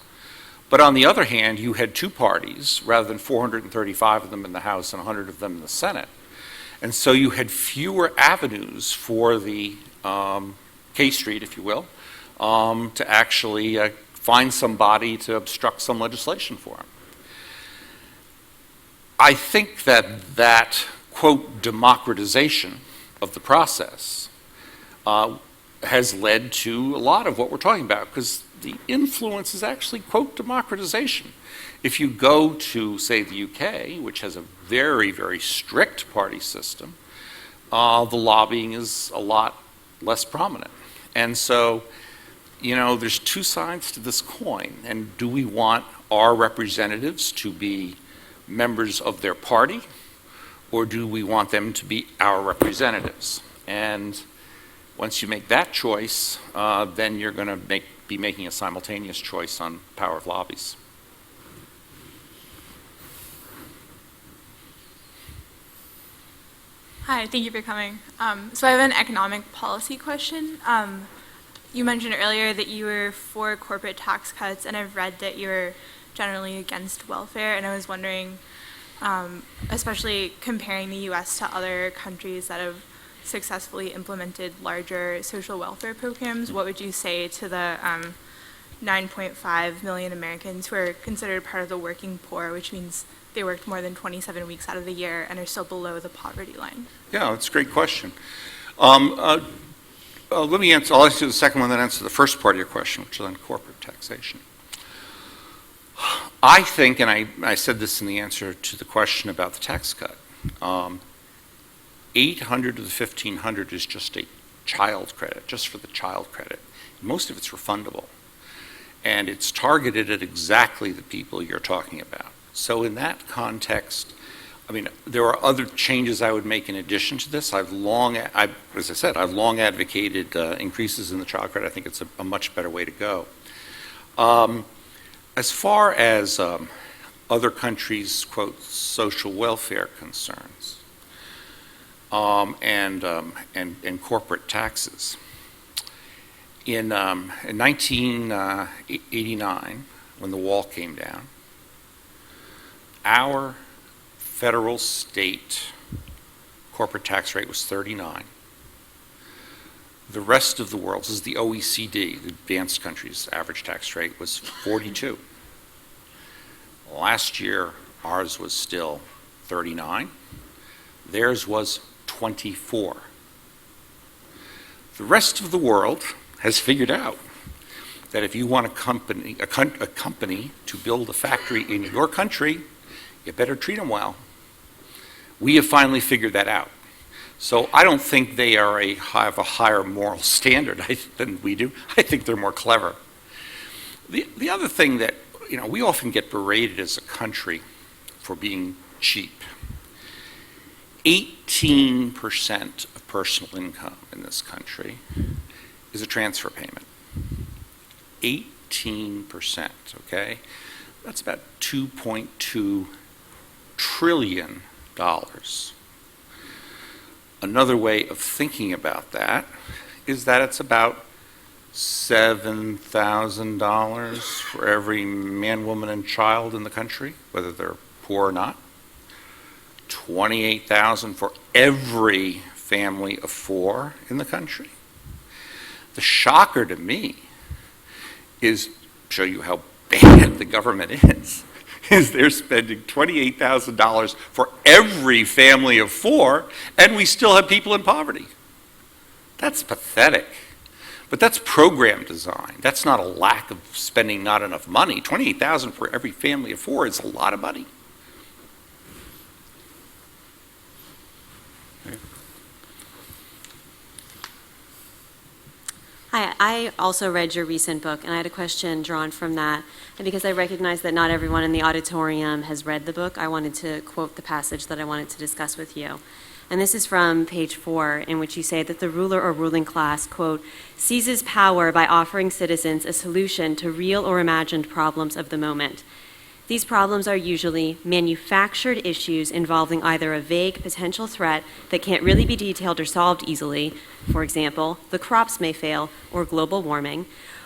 [SPEAKER 2] But on the other hand, you had two parties, rather than 435 of them in the House and 100 of them in the Senate. And so you had fewer avenues for the K Street, if you will, to actually find somebody to obstruct some legislation for them. I think that quote, democratization of the process has led to a lot of what we're talking about, because the influence is actually, quote, democratization. If you go to, say, the UK, which has a very, very strict party system, the lobbying is a lot less prominent. And so, you know, there's two sides to this coin. And do we want our representatives to be members of their party, or do we want them to be our representatives? And once you make that choice, then you're going to be making a simultaneous choice on power of lobbies.
[SPEAKER 8] Hi, thank you for coming. So I have an economic policy question. You mentioned earlier that you were for corporate tax cuts, and I've read that you're generally against welfare, and I was wondering, especially comparing the US to other countries that have successfully implemented larger social welfare programs, what would you say to the 9.5 million Americans who are considered part of the working poor, which means they worked more than 27 weeks out of the year and are still below the poverty line?
[SPEAKER 2] Yeah, that's a great question. Let me answer, I'll answer the second one, then answer the first part of your question, which is on corporate taxation. I think, and I said this in the answer to the question about the tax cut, 800 to the 1,500 is just a child credit, just for the child credit. Most of it's refundable. And it's targeted at exactly the people you're talking about. So in that context, I mean, there are other changes I would make in addition to this. As I said, I've long advocated increases in the child credit. I think it's a much better way to go. As far as other countries' quote social welfare concerns and corporate taxes, in 1989, when the wall came down, our federal state corporate tax rate was 39. The rest of the world, this is the OECD, the advanced countries' average tax rate was 42. Last year, ours was still 39. Theirs was 24. The rest of the world has figured out that if you want a company to build a factory in your country, you better treat them well. We have finally figured that out. So I don't think they have a higher moral standard than we do. I think they're more clever. The other thing that, you know, we often get berated as a country for being cheap. 18% of personal income in this country is a transfer payment. 18%, okay? That's about $2.2 trillion. Another way of thinking about that is that it's about $7,000 for every man, woman, and child in the country, whether they're poor or not. $28,000 for every family of 4 in the country. The shocker to me is, show you how bad the government is they're spending $28,000 for every family of 4, and we still have people in poverty. That's pathetic. But that's program design. That's not a lack of spending not enough money. $28,000 for every family of 4 is a lot of money.
[SPEAKER 9] Hi, I also read your recent book, and I had a question drawn from that. And because I recognize that not everyone in the auditorium has read the book, I wanted to quote the passage that I wanted to discuss with you. And this is from page 4, in which you say that the ruler or ruling class, quote, seizes power by offering citizens a solution to real or imagined problems of the moment. These problems are usually manufactured issues involving either a vague potential threat that can't really be detailed or solved easily, for example, the crops may fail, or global warming,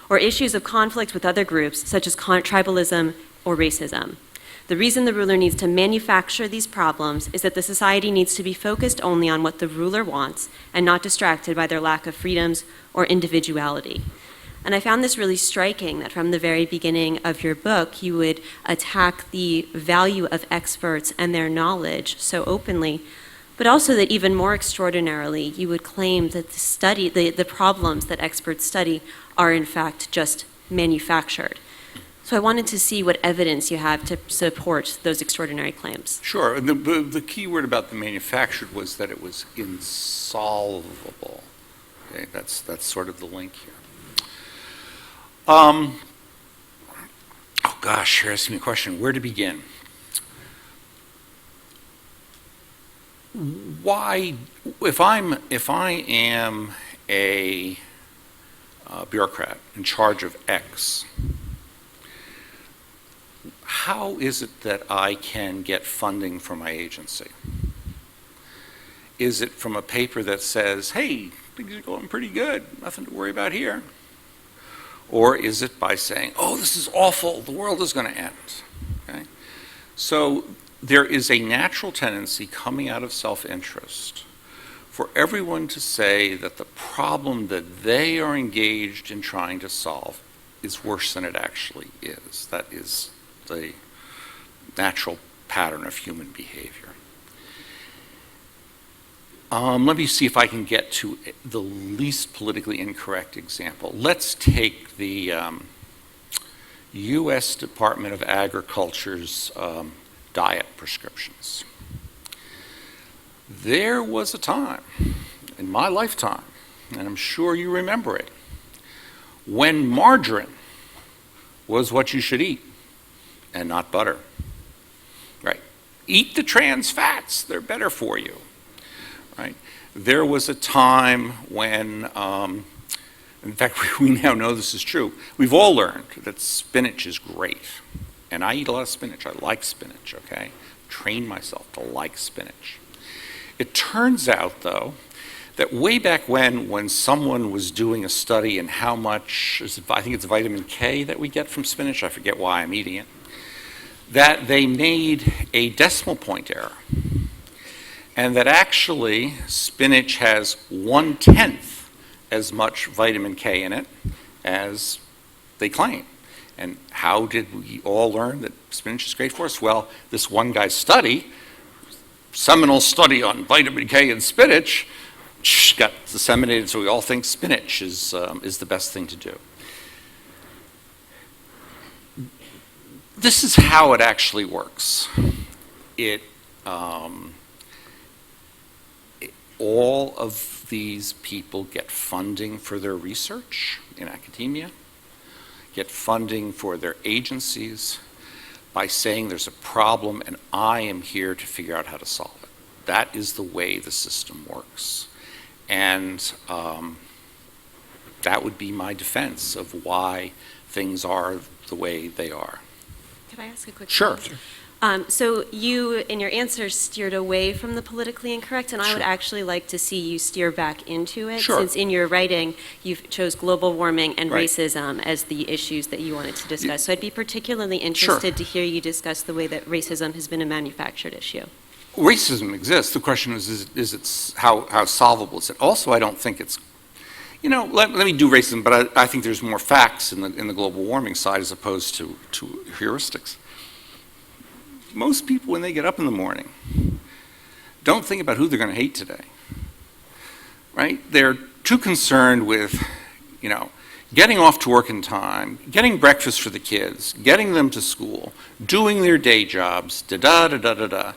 [SPEAKER 9] or issues of conflict with other groups, such as tribalism or racism. The reason the ruler needs to manufacture these problems is that the society needs to be focused only on what the ruler wants and not distracted by their lack of freedoms or individuality. And I found this really striking, that from the very beginning of your book, you would attack the value of experts and their knowledge so openly, but also that even more extraordinarily, you would claim that the problems that experts study are in fact just manufactured. So I wanted to see what evidence you have to support those extraordinary claims.
[SPEAKER 2] Sure. And the key word about the manufactured was that it was insolvable. Okay, that's sort of the link here. Oh gosh, you're asking me a question. Where to begin? Why, if I am a bureaucrat in charge of X, how is it that I can get funding for my agency? Is it from a paper that says, hey, things are going pretty good, nothing to worry about here? Or is it by saying, oh, this is awful, the world is going to end? Okay? So there is a natural tendency coming out of self-interest for everyone to say that the problem that they are engaged in trying to solve is worse than it actually is. That is the natural pattern of human behavior. Let me see if I can get to the least politically incorrect example. Let's take the U.S. Department of Agriculture's diet prescriptions. There was a time in my lifetime, and I'm sure you remember it, when margarine was what you should eat and not butter. Right? Eat the trans fats, they're better for you. Right? There was a time when, in fact, we now know this is true. We've all learned that spinach is great. And I eat a lot of spinach. I like spinach, okay? Train myself to like spinach. It turns out, though, that way back when someone was doing a study in how much, I think it's vitamin K that we get from spinach, I forget why I'm eating it, that they made a decimal point error. And that actually spinach has 1/10 as much vitamin K in it as they claim. And how did we all learn that spinach is great for us? Well, this one guy's study, seminal study on vitamin K in spinach, got disseminated, so we all think spinach is the best thing to do. This is how it actually works. All of these people get funding for their research in academia, get funding for their agencies by saying there's a problem and I am here to figure out how to solve it. That is the way the system works. And that would be my defense of why things are the way they are.
[SPEAKER 9] Could I ask a quick
[SPEAKER 2] Sure.
[SPEAKER 9] question? So you, in your answer, steered away from the politically incorrect, and I would
[SPEAKER 2] Sure.
[SPEAKER 9] actually like to see you steer back into it,
[SPEAKER 2] Sure.
[SPEAKER 9] since in your writing you chose global warming and
[SPEAKER 2] Right.
[SPEAKER 9] racism as the issues that you wanted to discuss. So I'd be particularly interested to hear you discuss the way that racism has been a manufactured issue.
[SPEAKER 2] Racism exists. The question is how solvable is it? Also, I don't think it's, let me do racism, but I think there's more facts in the global warming side as opposed to heuristics. Most people, when they get up in the morning, don't think about who they're going to hate today, right? They're too concerned with, getting off to work in time, getting breakfast for the kids, getting them to school, doing their day jobs, da-da-da-da-da-da.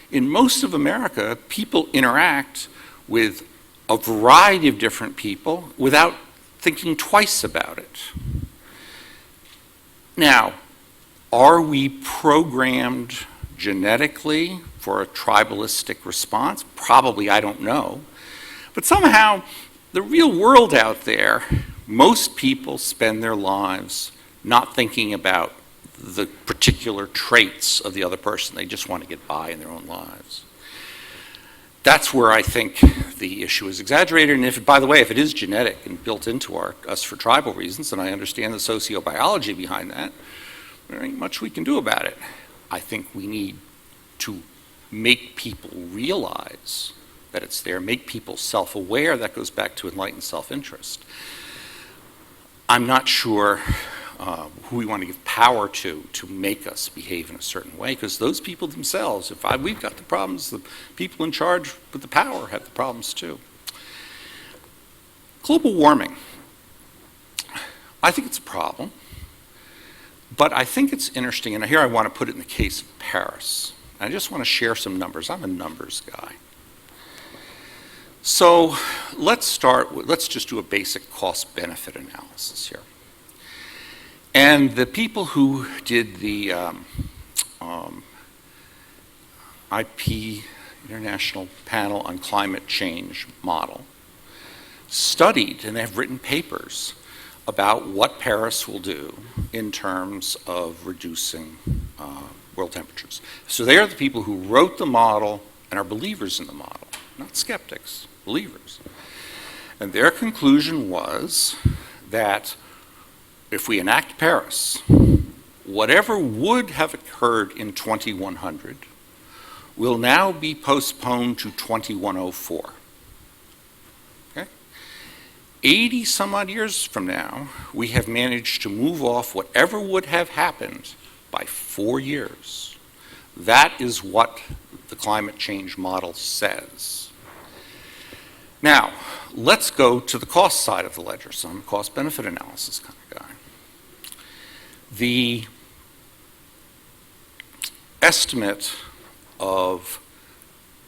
[SPEAKER 2] In most of America, people interact with a variety of different people without thinking twice about it. Now, are we programmed genetically for a tribalistic response? Probably, I don't know. But somehow, the real world out there, most people spend their lives not thinking about the particular traits of the other person. They just want to get by in their own lives. That's where I think the issue is exaggerated. And if, by the way, if it is genetic and built into us for tribal reasons, and I understand the sociobiology behind that, there ain't much we can do about it. I think we need to make people realize that it's there, make people self-aware. That goes back to enlightened self-interest. I'm not sure who we want to give power to make us behave in a certain way, because those people themselves, we've got the problems, the people in charge with the power have the problems too. Global warming. I think it's a problem, but I think it's interesting, and here I want to put it in the case of Paris. I just want to share some numbers. I'm a numbers guy. So let's just do a basic cost-benefit analysis here. And the people who did the IP International Panel on Climate Change model studied, and they have written papers about what Paris will do in terms of reducing world temperatures. So they are the people who wrote the model and are believers in the model, not skeptics, believers. And their conclusion was that if we enact Paris, whatever would have occurred in 2100 will now be postponed to 2104. Okay? 80 some odd years from now, we have managed to move off whatever would have happened by 4 years. That is what the climate change model says. Now, let's go to the cost side of the ledger. So I'm a cost-benefit analysis kind of guy. The estimate of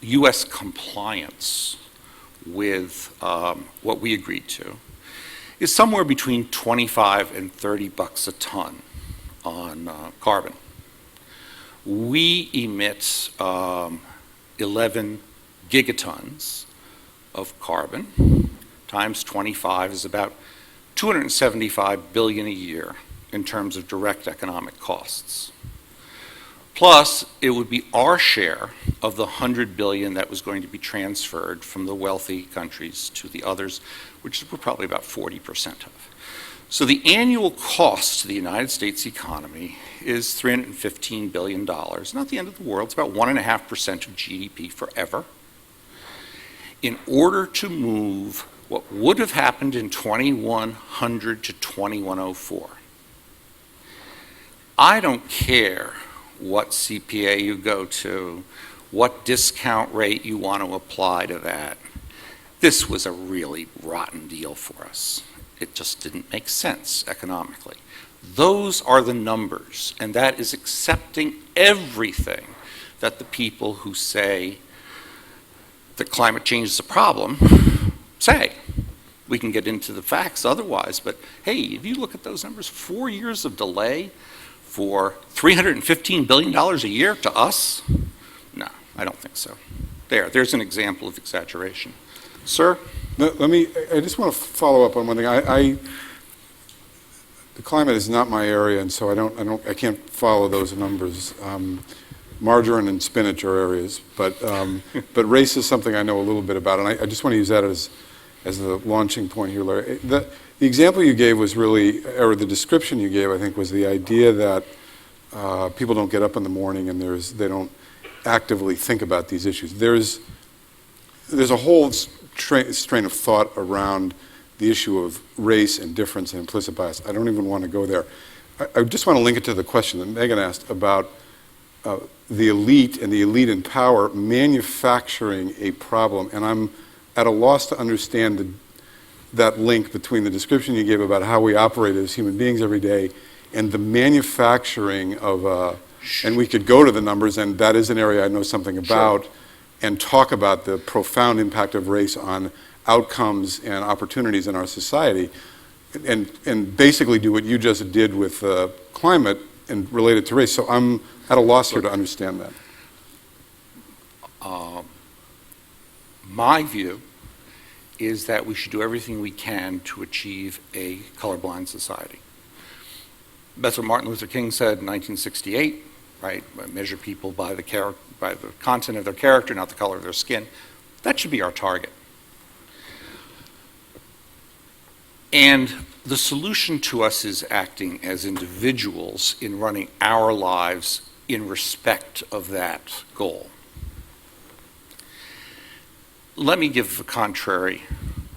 [SPEAKER 2] U.S. compliance with what we agreed to is somewhere between 25 and 30 bucks a ton on carbon. We emit 11 gigatons of carbon, times 25 is about 275 billion a year in terms of direct economic costs. Plus, it would be our share of the 100 billion that was going to be transferred from the wealthy countries to the others, which we're probably about 40% of. So the annual cost to the United States economy is $315 billion. Not the end of the world, it's about 1.5% of GDP forever. In order to move what would have happened in 2100 to 2104. I don't care what CPA you go to, what discount rate you want to apply to that. This was a really rotten deal for us. It just didn't make sense economically. Those are the numbers, and that is accepting everything that the people who say that climate change is a problem say. We can get into the facts otherwise, but hey, if you look at those numbers, 4 years of delay for $315 billion a year to us? No, I don't think so. There's an example of exaggeration. Sir?
[SPEAKER 1] I just want to follow up on one thing. The climate is not my area, and so I can't follow those numbers. Margarine and spinach are areas, but race is something I know a little bit about, and I just want to use that as the launching point here, Larry. The example you gave was really, or the description you gave, I think, was the idea that people don't get up in the morning and they don't actively think about these issues. There's a whole strain of thought around the issue of race and difference and implicit bias. I don't even want to go there. I just want to link it to the question that Megan asked about the elite and the elite in power manufacturing a problem, and I'm at a loss to understand that link between the description you gave about how we operate as human beings every day and the manufacturing of, and we could go to the numbers, and that is an area I know something about, sure, and talk about the profound impact of race on outcomes and opportunities in our society. and basically do what you just did with climate and relate it to race. So I'm at a loss here to understand that.
[SPEAKER 2] My view is that we should do everything we can to achieve a colorblind society. That's what Martin Luther King said in 1968, right? Measure people by the content of their character, not the color of their skin. That should be our target. And the solution to us is acting as individuals in running our lives in respect of that goal. Let me give a contrary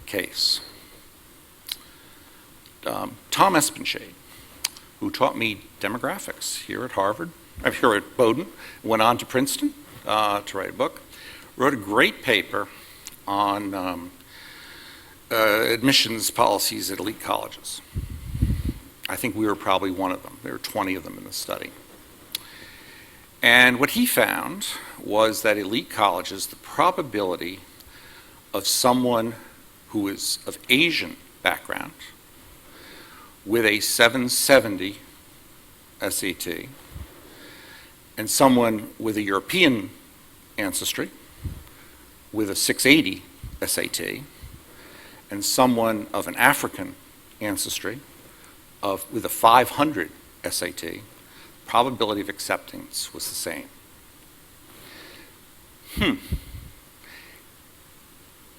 [SPEAKER 2] case. Tom Espenshade, who taught me demographics here at here at Bowdoin, went on to Princeton to write a book, wrote a great paper on admissions policies at elite colleges. I think we were probably one of them. There were 20 of them in the study. And what he found was that elite colleges, the probability of someone who is of Asian background with a 770 SAT and someone with a European ancestry with a 680 SAT and someone of an African ancestry with a 500 SAT, probability of acceptance was the same.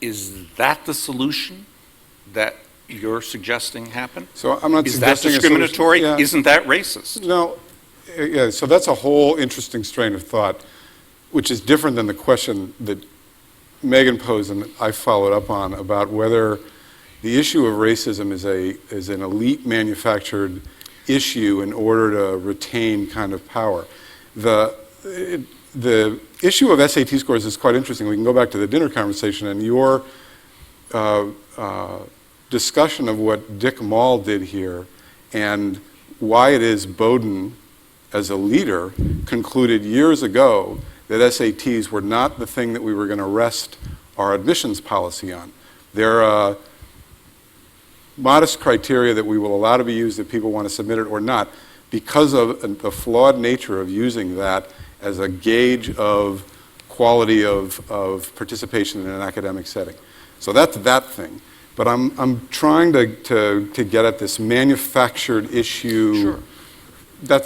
[SPEAKER 2] Is that the solution that you're suggesting happen?
[SPEAKER 1] So I'm not
[SPEAKER 2] Is that
[SPEAKER 1] suggesting
[SPEAKER 2] discriminatory?
[SPEAKER 1] Yeah.
[SPEAKER 2] Isn't that racist?
[SPEAKER 1] No, yeah, so that's a whole interesting strain of thought, which is different than the question that Megan posed and I followed up on about whether the issue of racism is an elite manufactured issue in order to retain kind of power. The issue of SAT scores is quite interesting. We can go back to the dinner conversation and your discussion of what Dick Maul did here and why it is Bowdoin, as a leader, concluded years ago that SATs were not the thing that we were going to rest our admissions policy on. They're modest criteria that we will allow to be used if people want to submit it or not, because of the flawed nature of using that as a gauge of quality of participation in an academic setting. So that's that thing. But I'm trying to get at this manufactured issue.
[SPEAKER 2] Sure.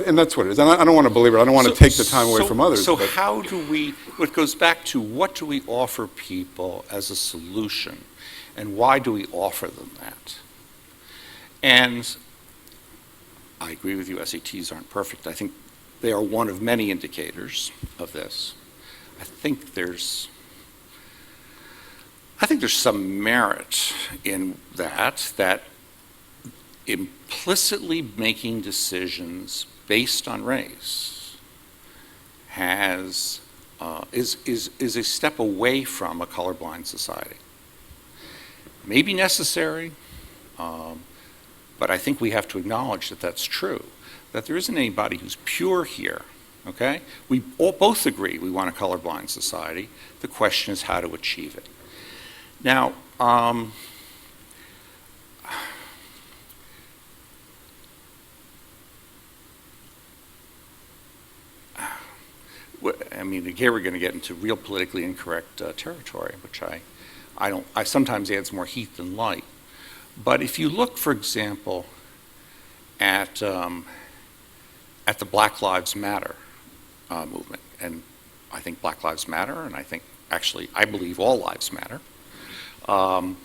[SPEAKER 1] And that's what it is. And I don't want to belabor it. I don't want to take the time away from others.
[SPEAKER 2] So
[SPEAKER 1] but
[SPEAKER 2] how do we, it goes back to what do we offer people as a solution, and why do we offer them that? And I agree with you, SATs aren't perfect. I think they are one of many indicators of this. I think there's some merit in that implicitly making decisions based on race is a step away from a colorblind society. Maybe necessary, but I think we have to acknowledge that that's true, that there isn't anybody who's pure here, okay? We both agree we want a colorblind society. The question is how to achieve it. Now, I mean, here we're going to get into real politically incorrect territory, which I sometimes adds more heat than light. But if you look, for example, at the Black Lives Matter movement, and I think Black Lives Matter, and I believe all lives matter. The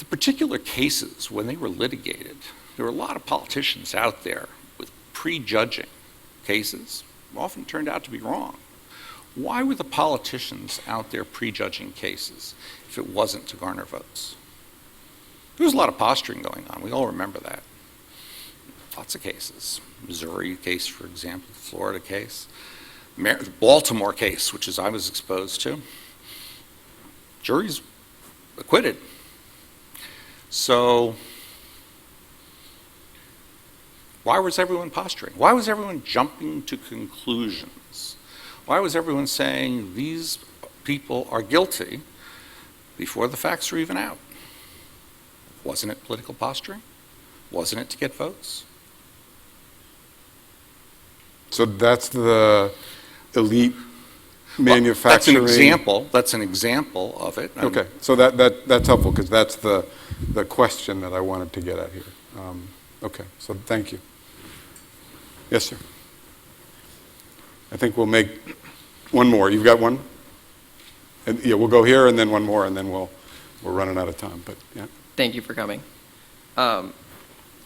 [SPEAKER 2] particular cases, when they were litigated, there were a lot of politicians out there with prejudging cases, often turned out to be wrong. Why were the politicians out there prejudging cases if it wasn't to garner votes? There was a lot of posturing going on. We all remember that. Lots of cases. Missouri case, for example, Florida case, the Baltimore case, which I was exposed to. Juries acquitted. So why was everyone posturing? Why was everyone jumping to conclusions? Why was everyone saying these people are guilty before the facts are even out? Wasn't it political posturing? Wasn't it to get votes?
[SPEAKER 1] So that's the elite
[SPEAKER 2] Well,
[SPEAKER 1] manufacturing.
[SPEAKER 2] That's an example of it.
[SPEAKER 1] Okay, so that's helpful because that's the question that I wanted to get at here. Okay, so thank you. Yes, sir. I think we'll make one more. You've got one? And, yeah, we'll go here and then one more, and then we're running out of time. But yeah.
[SPEAKER 10] Thank you for coming.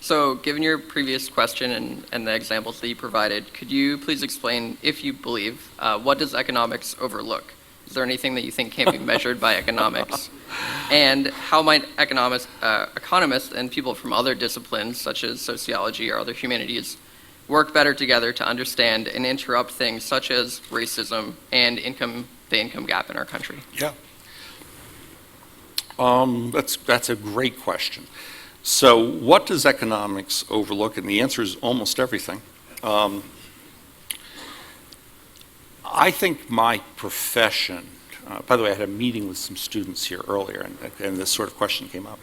[SPEAKER 10] So given your previous question and the examples that you provided, could you please explain, if you believe, what does economics overlook? Is there anything that you think can't be measured by economics? And how might economists and people from other disciplines, such as sociology or other humanities, work better together to understand and interrupt things such as racism and the income gap in our country?
[SPEAKER 2] Yeah. That's a great question. So what does economics overlook? And the answer is almost everything. I think my profession, by the way, I had a meeting with some students here earlier, and this sort of question came up,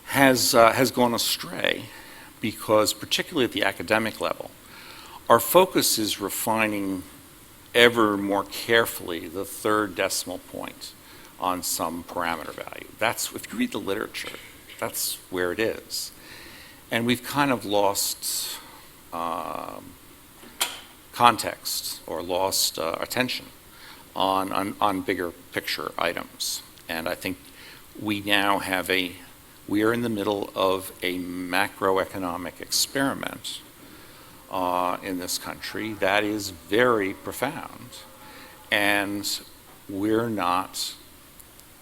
[SPEAKER 2] has gone astray because, particularly at the academic level, our focus is refining ever more carefully the third decimal point on some parameter value. If you read the literature, that's where it is. And we've kind of lost context or lost attention on bigger picture items. And I think we are in the middle of a macroeconomic experiment in this country that is very profound. And we're not,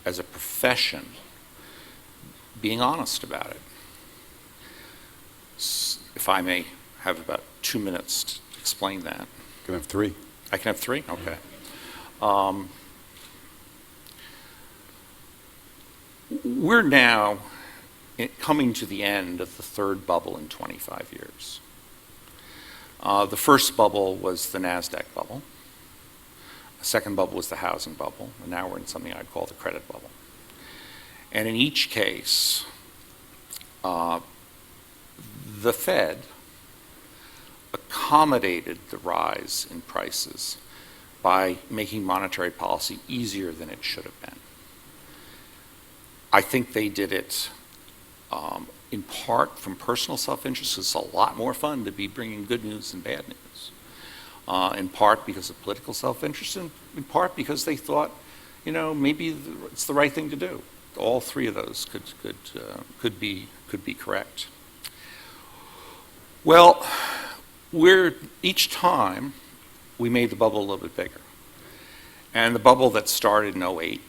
[SPEAKER 2] as a profession, being honest about it. If I may have about 2 minutes to explain that.
[SPEAKER 1] You can have 3.
[SPEAKER 2] I can have 3? Okay. We're now coming to the end of the third bubble in 25 years. The first bubble was the NASDAQ bubble. The second bubble was the housing bubble, and now we're in something I'd call the credit bubble. And in each case, the Fed accommodated the rise in prices by making monetary policy easier than it should have been. I think they did it in part from personal self-interest. It's a lot more fun to be bringing good news than bad news. In part because of political self-interest, and in part because they thought, maybe it's the right thing to do. All 3 of those could be correct. Well, each time we made the bubble a little bit bigger, and the bubble that started in 2008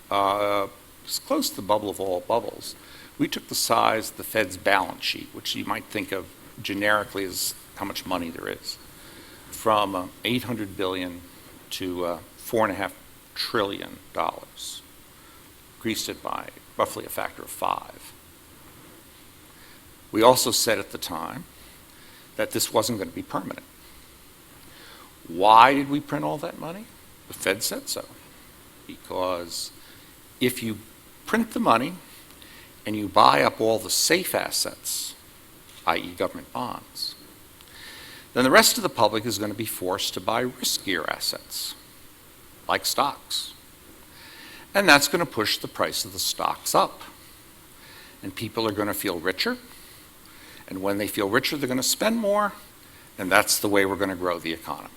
[SPEAKER 2] was close to the bubble of all bubbles. We took the size of the Fed's balance sheet, which you might think of generically as how much money there is, from $800 billion to $4.5 trillion. Increased it by roughly a factor of 5. We also said at the time that this wasn't going to be permanent. Why did we print all that money? The Fed said so. Because if you print the money and you buy up all the safe assets, i.e. government bonds, then the rest of the public is going to be forced to buy riskier assets, like stocks. And that's going to push the price of the stocks up. And people are going to feel richer. And when they feel richer, they're going to spend more. And that's the way we're going to grow the economy.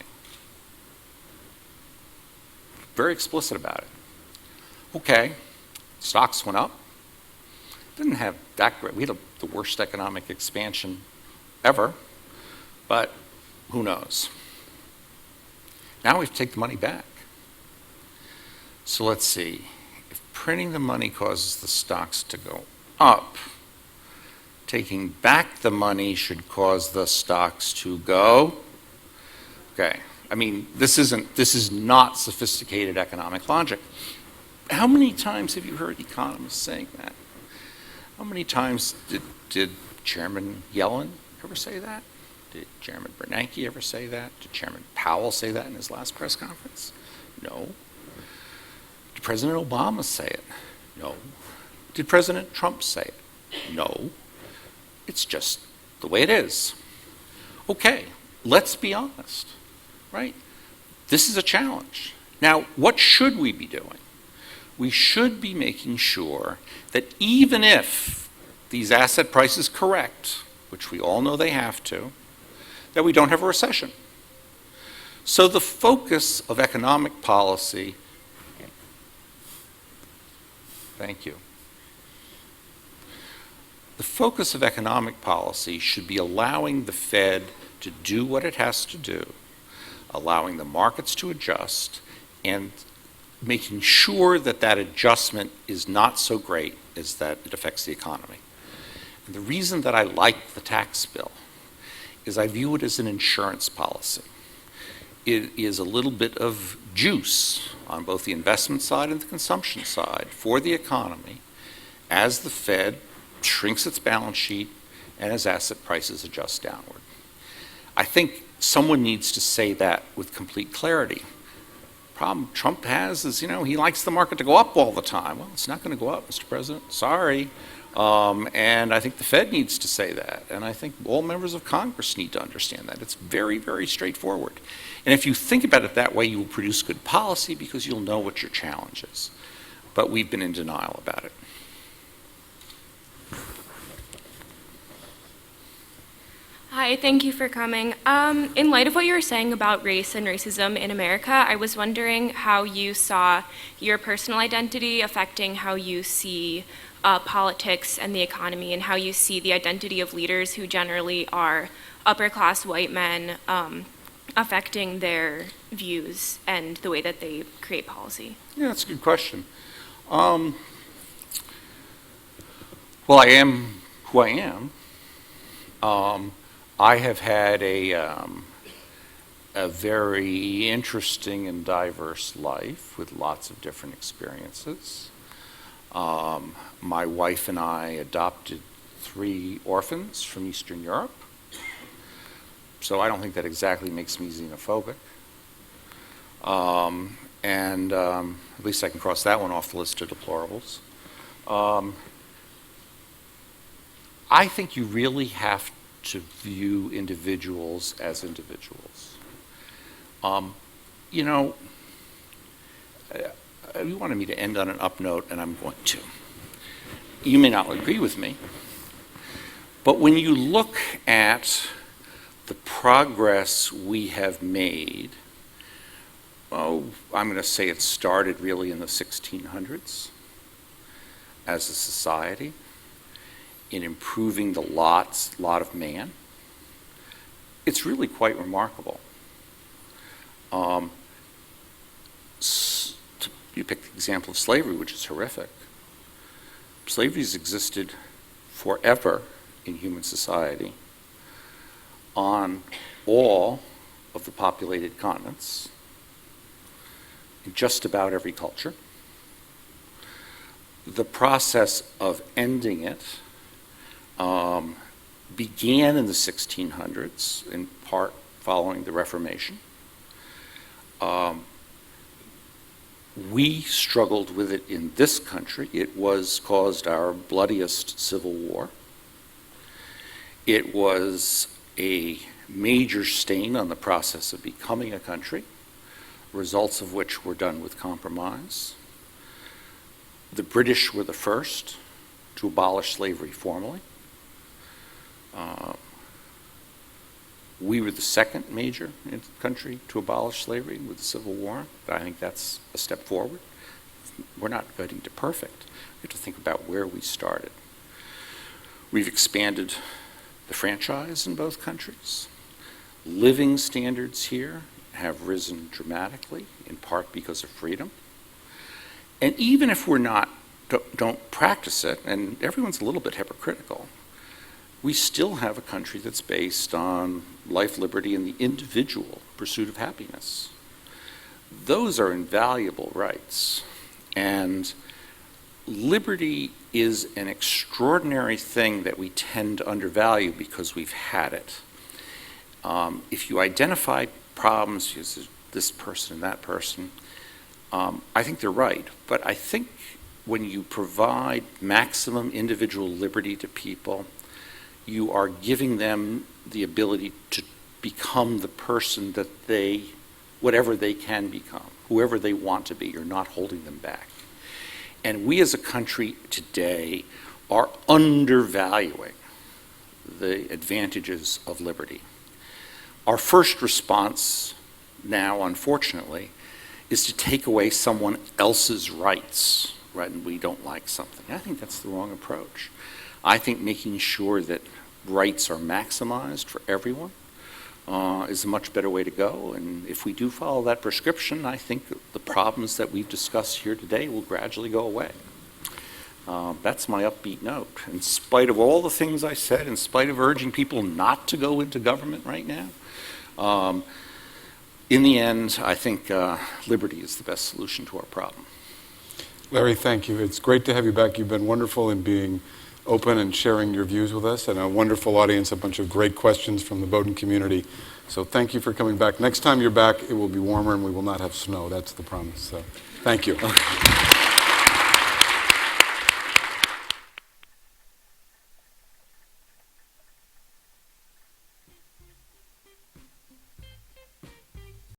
[SPEAKER 2] Very explicit about it. Okay, stocks went up. Didn't have that great. We had the worst economic expansion ever. But who knows? Now we have to take the money back. So let's see. If printing the money causes the stocks to go up, taking back the money should cause the stocks to go. Okay. I mean, this is not sophisticated economic logic. How many times have you heard economists saying that? How many times did Chairman Yellen ever say that? Did Chairman Bernanke ever say that? Did Chairman Powell say that in his last press conference? No. Did President Obama say it? No. Did President Trump say it? No. It's just the way it is. Okay, let's be honest, right? This is a challenge. Now, what should we be doing? We should be making sure that even if these asset prices correct, which we all know they have to, that we don't have a recession. So the focus of economic policy, thank you. The focus of economic policy should be allowing the Fed to do what it has to do, allowing the markets to adjust, and making sure that that adjustment is not so great as that it affects the economy. And the reason that I like the tax bill is I view it as an insurance policy. It is a little bit of juice on both the investment side and the consumption side for the economy as the Fed shrinks its balance sheet and as asset prices adjust downward. I think someone needs to say that with complete clarity. Problem Trump has is, he likes the market to go up all the time. Well, it's not going to go up, Mr. President. Sorry. And I think the Fed needs to say that. And I think all members of Congress need to understand that. It's very, very straightforward. And if you think about it that way, you will produce good policy because you'll know what your challenge is. But we've been in denial about it.
[SPEAKER 11] Hi, thank you for coming. In light of what you were saying about race and racism in America, I was wondering how you saw your personal identity affecting how you see politics and the economy, and how you see the identity of leaders who generally are upper-class white men affecting their views and the way that they create policy.
[SPEAKER 2] Yeah, that's a good question. Well, I am who I am. I have had a very interesting and diverse life with lots of different experiences. My wife and I adopted 3 orphans from Eastern Europe, so I don't think that exactly makes me xenophobic. At least I can cross that one off the list of deplorables. I think you really have to view individuals as individuals. You wanted me to end on an up note, and I'm going to. You may not agree with me, but when you look at the progress we have made, I'm going to say it started really in the 1600s as a society, in improving the lot of man. It's really quite remarkable. You pick the example of slavery, which is horrific. Slavery has existed forever in human society on all of the populated continents, in just about every culture. The process of ending it began in the 1600s, in part following the Reformation. We struggled with it in this country. It caused our bloodiest civil war. It was a major stain on the process of becoming a country, results of which were done with compromise. The British were the first to abolish slavery formally. We were the second major country to abolish slavery with the Civil War. I think that's a step forward. We're not getting to perfect. We have to think about where we started. We've expanded the franchise in both countries. Living standards here have risen dramatically, in part because of freedom. And even if don't practice it, and everyone's a little bit hypocritical, we still have a country that's based on life, liberty, and the individual pursuit of happiness. Those are invaluable rights. And liberty is an extraordinary thing that we tend to undervalue because we've had it. If you identify problems, this person and that person, I think they're right. But I think when you provide maximum individual liberty to people, you are giving them the ability to become the person that whatever they can become, whoever they want to be. You're not holding them back. And we as a country today are undervaluing the advantages of liberty. Our first response now, unfortunately, is to take away someone else's rights, right, and we don't like something. I think that's the wrong approach. I think making sure that rights are maximized for everyone is a much better way to go. And if we do follow that prescription, I think the problems that we've discussed here today will gradually go away. That's my upbeat note. In spite of all the things I said, in spite of urging people not to go into government right now, in the end, I think liberty is the best solution to our problem.
[SPEAKER 1] Larry, thank you. It's great to have you back. You've been wonderful in being open and sharing your views with us, and a wonderful audience, a bunch of great questions from the Bowdoin community. So thank you for coming back. Next time you're back, it will be warmer and we will not have snow. That's the promise. So thank you.